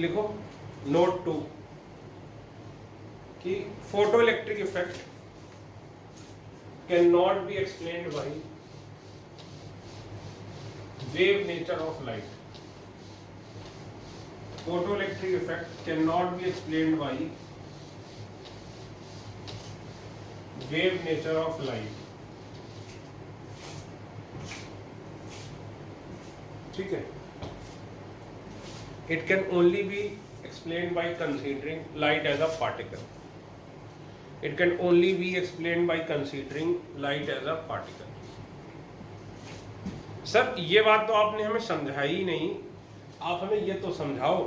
लिखो नोट 2 कि photo electric effect can not be explained by wave nature of light. Photoelectric effect cannot be explained by wave nature of light. ठीक है, it can only be explained by considering light as a particle. It can only be explained by considering light as a particle. Sir ये बात तो आपने हमें समझाई ही नहीं, आप हमें ये तो समझाओ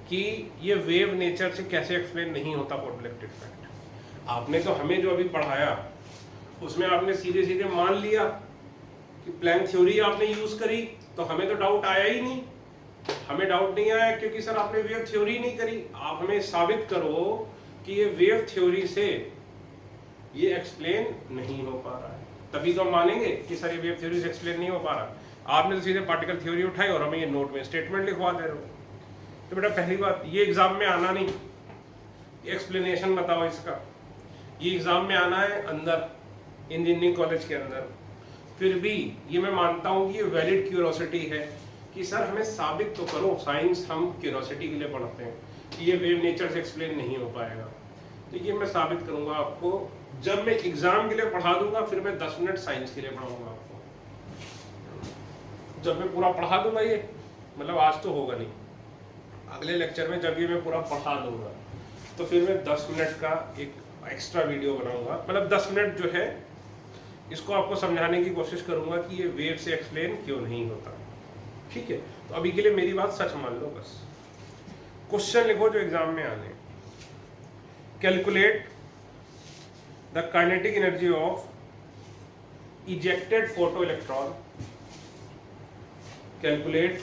कि ये वेव नेचर से कैसे एक्सप्लेन नहीं होता फोटोइलेक्ट्रिक इफेक्ट। आपने तो हमें जो अभी पढ़ाया उसमें आपने सीधे सीधे मान लिया कि प्लैंक थ्योरी आपने यूज करी, तो हमें तो डाउट आया ही नहीं। हमें डाउट नहीं आया क्योंकि सर आपने वेव थ्योरी नहीं करी। आप हमें साबित करो कि ये वेव थ्योरी से ये एक्सप्लेन नहीं हो पा रहा है, तभी तो हम मानेंगे कि सर ये वेव थ्योरी से एक्सप्लेन नहीं हो पा रहा। आपने तो सीधे पार्टिकल थ्योरी उठाई और हमें ये नोट में स्टेटमेंट लिखवा दे रहे हो। तो बेटा पहली बात, ये एग्जाम में आना नहीं, एक्सप्लेनेशन बताओ इसका। ये एग्जाम में आना है अंदर इंजीनियरिंग कॉलेज के अंदर। फिर भी ये मैं मानता हूँ कि ये वैलिड क्यूरोसिटी है कि सर हमें साबित तो करो, साइंस हम क्यूरोसिटी के लिए पढ़ते हैं कि ये वेव नेचर से एक्सप्लेन नहीं हो पाएगा। तो ये मैं साबित करूंगा आपको जब मैं एग्जाम के लिए पढ़ा दूंगा, फिर मैं 10 मिनट साइंस के लिए पढ़ाऊंगा आपको। जब मैं पूरा पढ़ा दूंगा, ये मतलब आज तो होगा नहीं, अगले लेक्चर में जब ये मैं पूरा पढ़ा दूंगा तो फिर मैं 10 मिनट का एक एक्स्ट्रा वीडियो बनाऊंगा। मतलब 10 मिनट जो है इसको आपको समझाने की कोशिश करूंगा कि ये वेव से एक्सप्लेन क्यों नहीं होता। ठीक है, तो अभी के लिए मेरी बात सच मान लो बस। क्वेश्चन लिखो जो एग्जाम में आने। Calculate the kinetic energy of ejected photoelectron. Calculate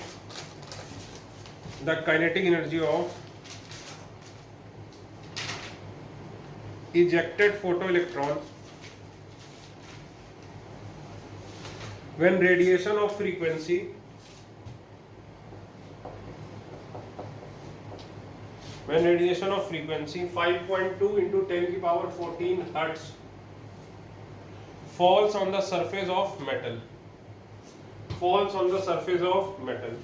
the kinetic energy of ejected photoelectrons when radiation of frequency 5.2 into 10 की power 14 hertz falls on the surface of metal,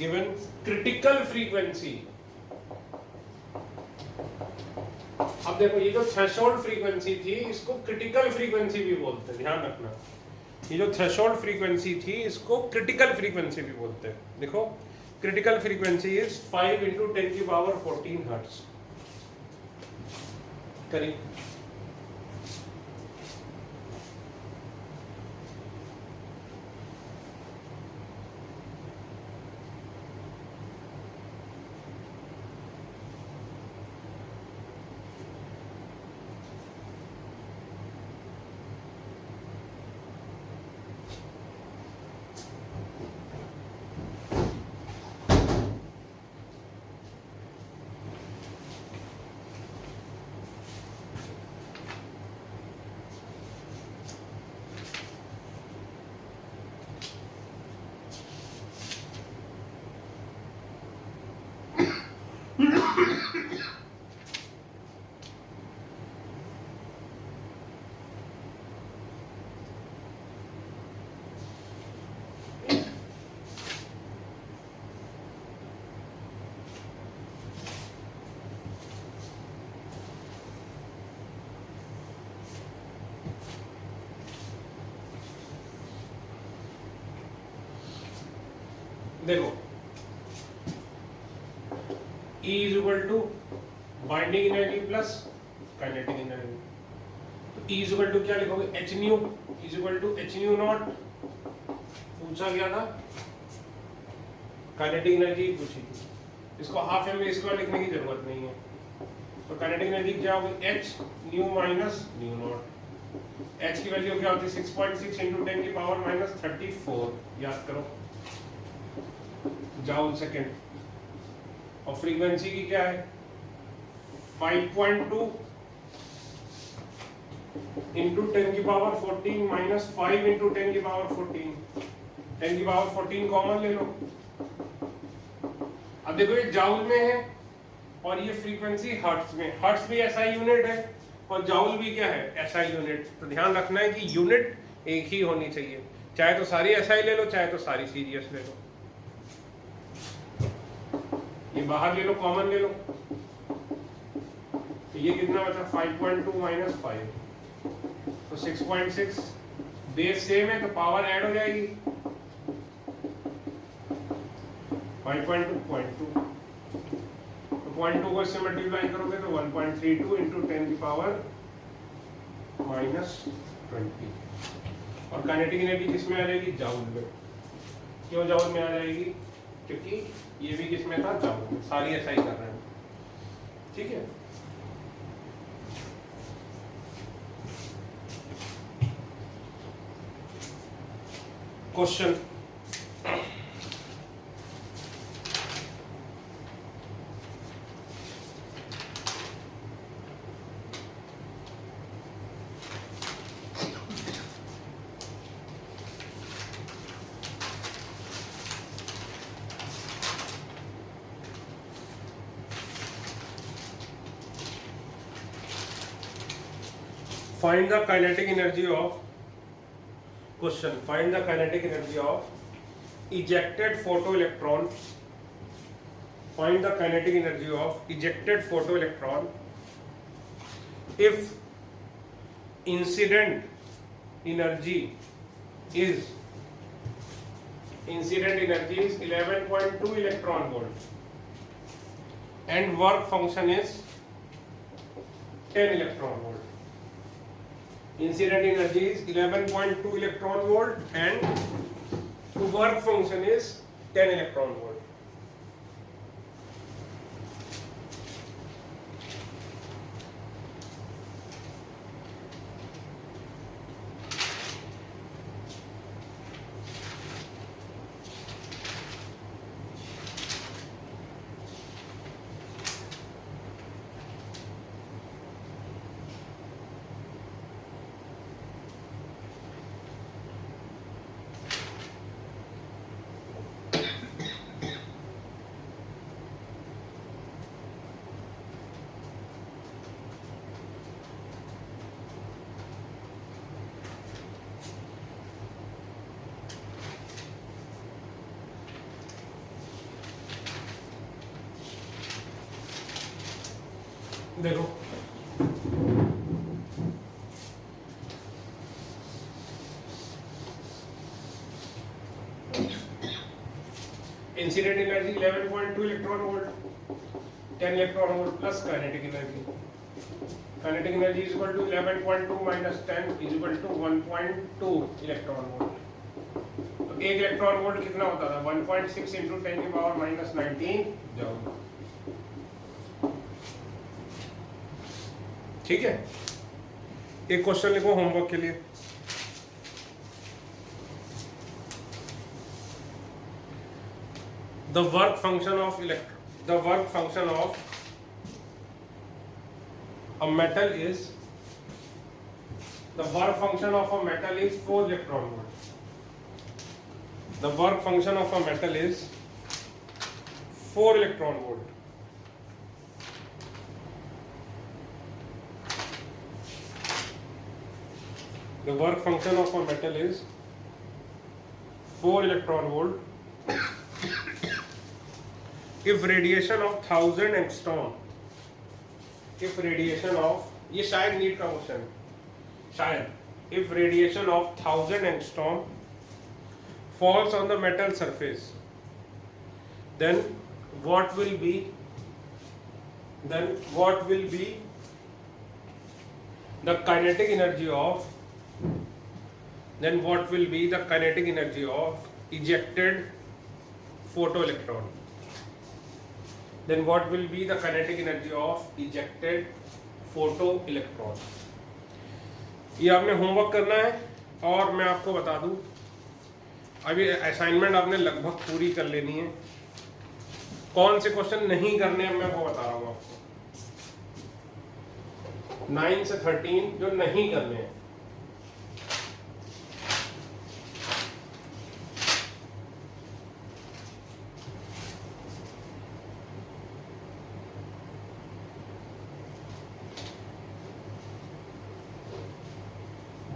given critical frequency। अब देखो ये जो थ्रेशोल्ड फ्रीक्वेंसी थी इसको क्रिटिकल फ्रीक्वेंसी भी बोलते हैं, ध्यान रखना। ये जो थ्रेशोल्ड फ्रीक्वेंसी थी इसको क्रिटिकल फ्रीक्वेंसी भी बोलते हैं। देखो क्रिटिकल फ्रीक्वेंसी इज 5 into 10 की पावर 14 हर्ट्ज। करिए देखो E is equal to binding energy plus kinetic energy. तो E इज इक्वल टू क्या लिखोगे, h nu is equal to h nu not. पूछा गया था काइनेटिक एनर्जी पूछी थी, इसको हाफ एम स्क्वायर लिखने की जरूरत नहीं है। तो काइनेटिक एनर्जी क्या होगी, H nu minus nu not. H की वैल्यू क्या होती है 6.6 into 10 की पावर माइनस 34, याद करो जूल सेकेंड। और फ्रीक्वेंसी की क्या है 5.2 into 10 की पावर 14 माइनस 5 into 10 की पावर 14। 10 की पावर 14 कॉमन ले लो। अब देखो ये जाउल में है और ये फ्रीक्वेंसी हर्ट्ज में। हर्ट्ज भी ऐसा यूनिट है और जाउल भी क्या है ऐसा यूनिट। तो ध्यान रखना है कि यूनिट एक ही होनी चाहिए, चाहे तो सारी एसआई ले लो चाहे तो सारी सीरीएस ले लो। ये बाहर ले लो, कॉमन ले लो। तो ये कितना बचा 5.2 माइनस 5, तो 6.6। बेस सेम है तो पावर ऐड हो जाएगी। 5.2 0.2, तो 0.2 को इससे मल्टीप्लाई करोगे तो 1.32 इंटू 10 की पावर -20। और काइनेटिक एनर्जी किसमें आ जाएगी? जाउल में। क्यों जाउल में आ जाएगी? क्योंकि ये भी किसमें था? जाउल में। सारी ऐसा ही कर रहे हैं, ठीक है। Question, find the kinetic energy of question find the kinetic energy of ejected photoelectron. Find the kinetic energy of ejected photoelectron if incident energy is 11.2 electron volt and work function is 10 electron volt. Incident energy is 11.2 electron volt and work function is 10 electron volt. देखो incident energy 11.2 electron volt, 10 electron volt plus kinetic energy. Kinetic energy is equal to 11.2 minus 10 is equal to 1.2 electron volt. तो 1 इलेक्ट्रॉन वोल्ट कितना होता था? 1.6 इंटू 10 की पावर -19 जूल। ठीक है, एक क्वेश्चन लिखो होमवर्क के लिए। The work function of a metal is 4 electron volt. The work function of a metal is 4 electron volt. The work function of a metal is 4 electron volt. If radiation of 1000 angstrom, ये शायद नीट का क्वेश्चन, शायद, if radiation of 1000 angstrom falls on the metal surface, then what will be the kinetic energy of ejected photoelectron? Then what will be the kinetic energy of ejected photoelectron? ये आपने होमवर्क करना है। और मैं आपको बता दूं, अभी असाइनमेंट आपने लगभग पूरी कर लेनी है। कौन से क्वेश्चन नहीं करने हैं मैं वो बता रहा हूं आपको। 9 से 13 जो नहीं करने हैं।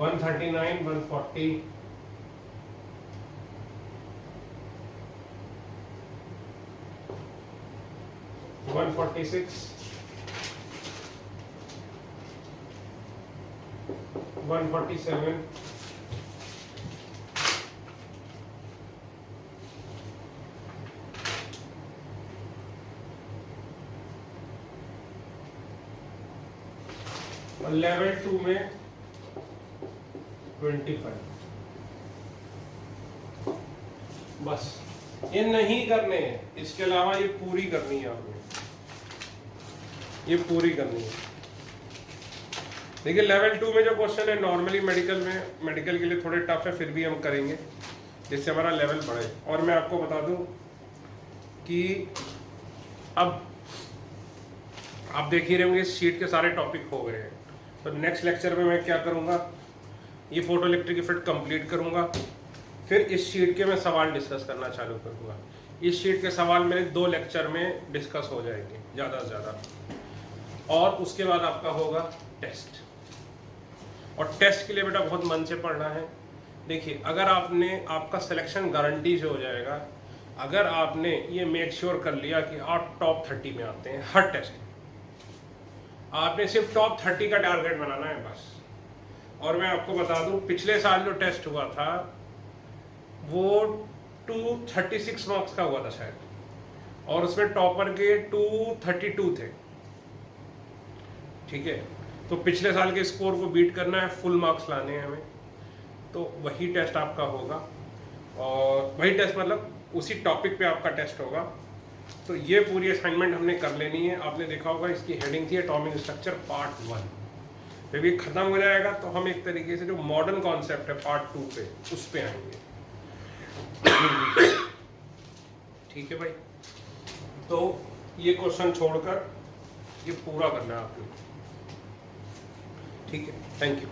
वन 39, 140, 146, 147, 148, और लेवल 2 में 25। बस ये नहीं करने हैं, इसके अलावा ये पूरी करनी है आपने, ये पूरी करनी है। देखिए लेवल 2 में जो क्वेश्चन है नॉर्मली मेडिकल के लिए थोड़े टफ है, फिर भी हम करेंगे जिससे हमारा लेवल बढ़े। और मैं आपको बता दूं कि अब आप देख ही रहे होंगे इस शीट के सारे टॉपिक हो गए हैं, तो नेक्स्ट लेक्चर में मैं क्या करूंगा, ये फोटो इलेक्ट्रिक इफेक्ट कंप्लीट करूंगा, फिर इस शीट के मैं सवाल डिस्कस करना चालू करूंगा। इस शीट के सवाल मेरे 2 लेक्चर में डिस्कस हो जाएंगे ज़्यादा से ज़्यादा, और उसके बाद आपका होगा टेस्ट। और टेस्ट के लिए बेटा बहुत मन से पढ़ना है। देखिए अगर आपका सिलेक्शन गारंटी से हो जाएगा अगर आपने ये मेक श्योर कर लिया कि आप टॉप 30 में आते हैं हर टेस्ट में। आपने सिर्फ टॉप 30 का टारगेट बनाना है बस। और मैं आपको बता दूं पिछले साल जो टेस्ट हुआ था वो 236 मार्क्स का हुआ था शायद, और उसमें टॉपर के 232 थे। ठीक है, तो पिछले साल के स्कोर को बीट करना है, फुल मार्क्स लाने हैं हमें, तो वही टेस्ट आपका होगा। और वही टेस्ट मतलब उसी टॉपिक पे आपका टेस्ट होगा। तो ये पूरी असाइनमेंट हमने कर लेनी है। आपने देखा होगा इसकी हेडिंग थी एटॉमिक स्ट्रक्चर पार्ट 1। जब ये खत्म हो जाएगा तो हम एक तरीके से जो मॉडर्न कॉन्सेप्ट है पार्ट 2 पे उस पे आएंगे। ठीक है भाई, तो ये क्वेश्चन छोड़कर ये पूरा करना है आपने। ठीक है, थैंक यू।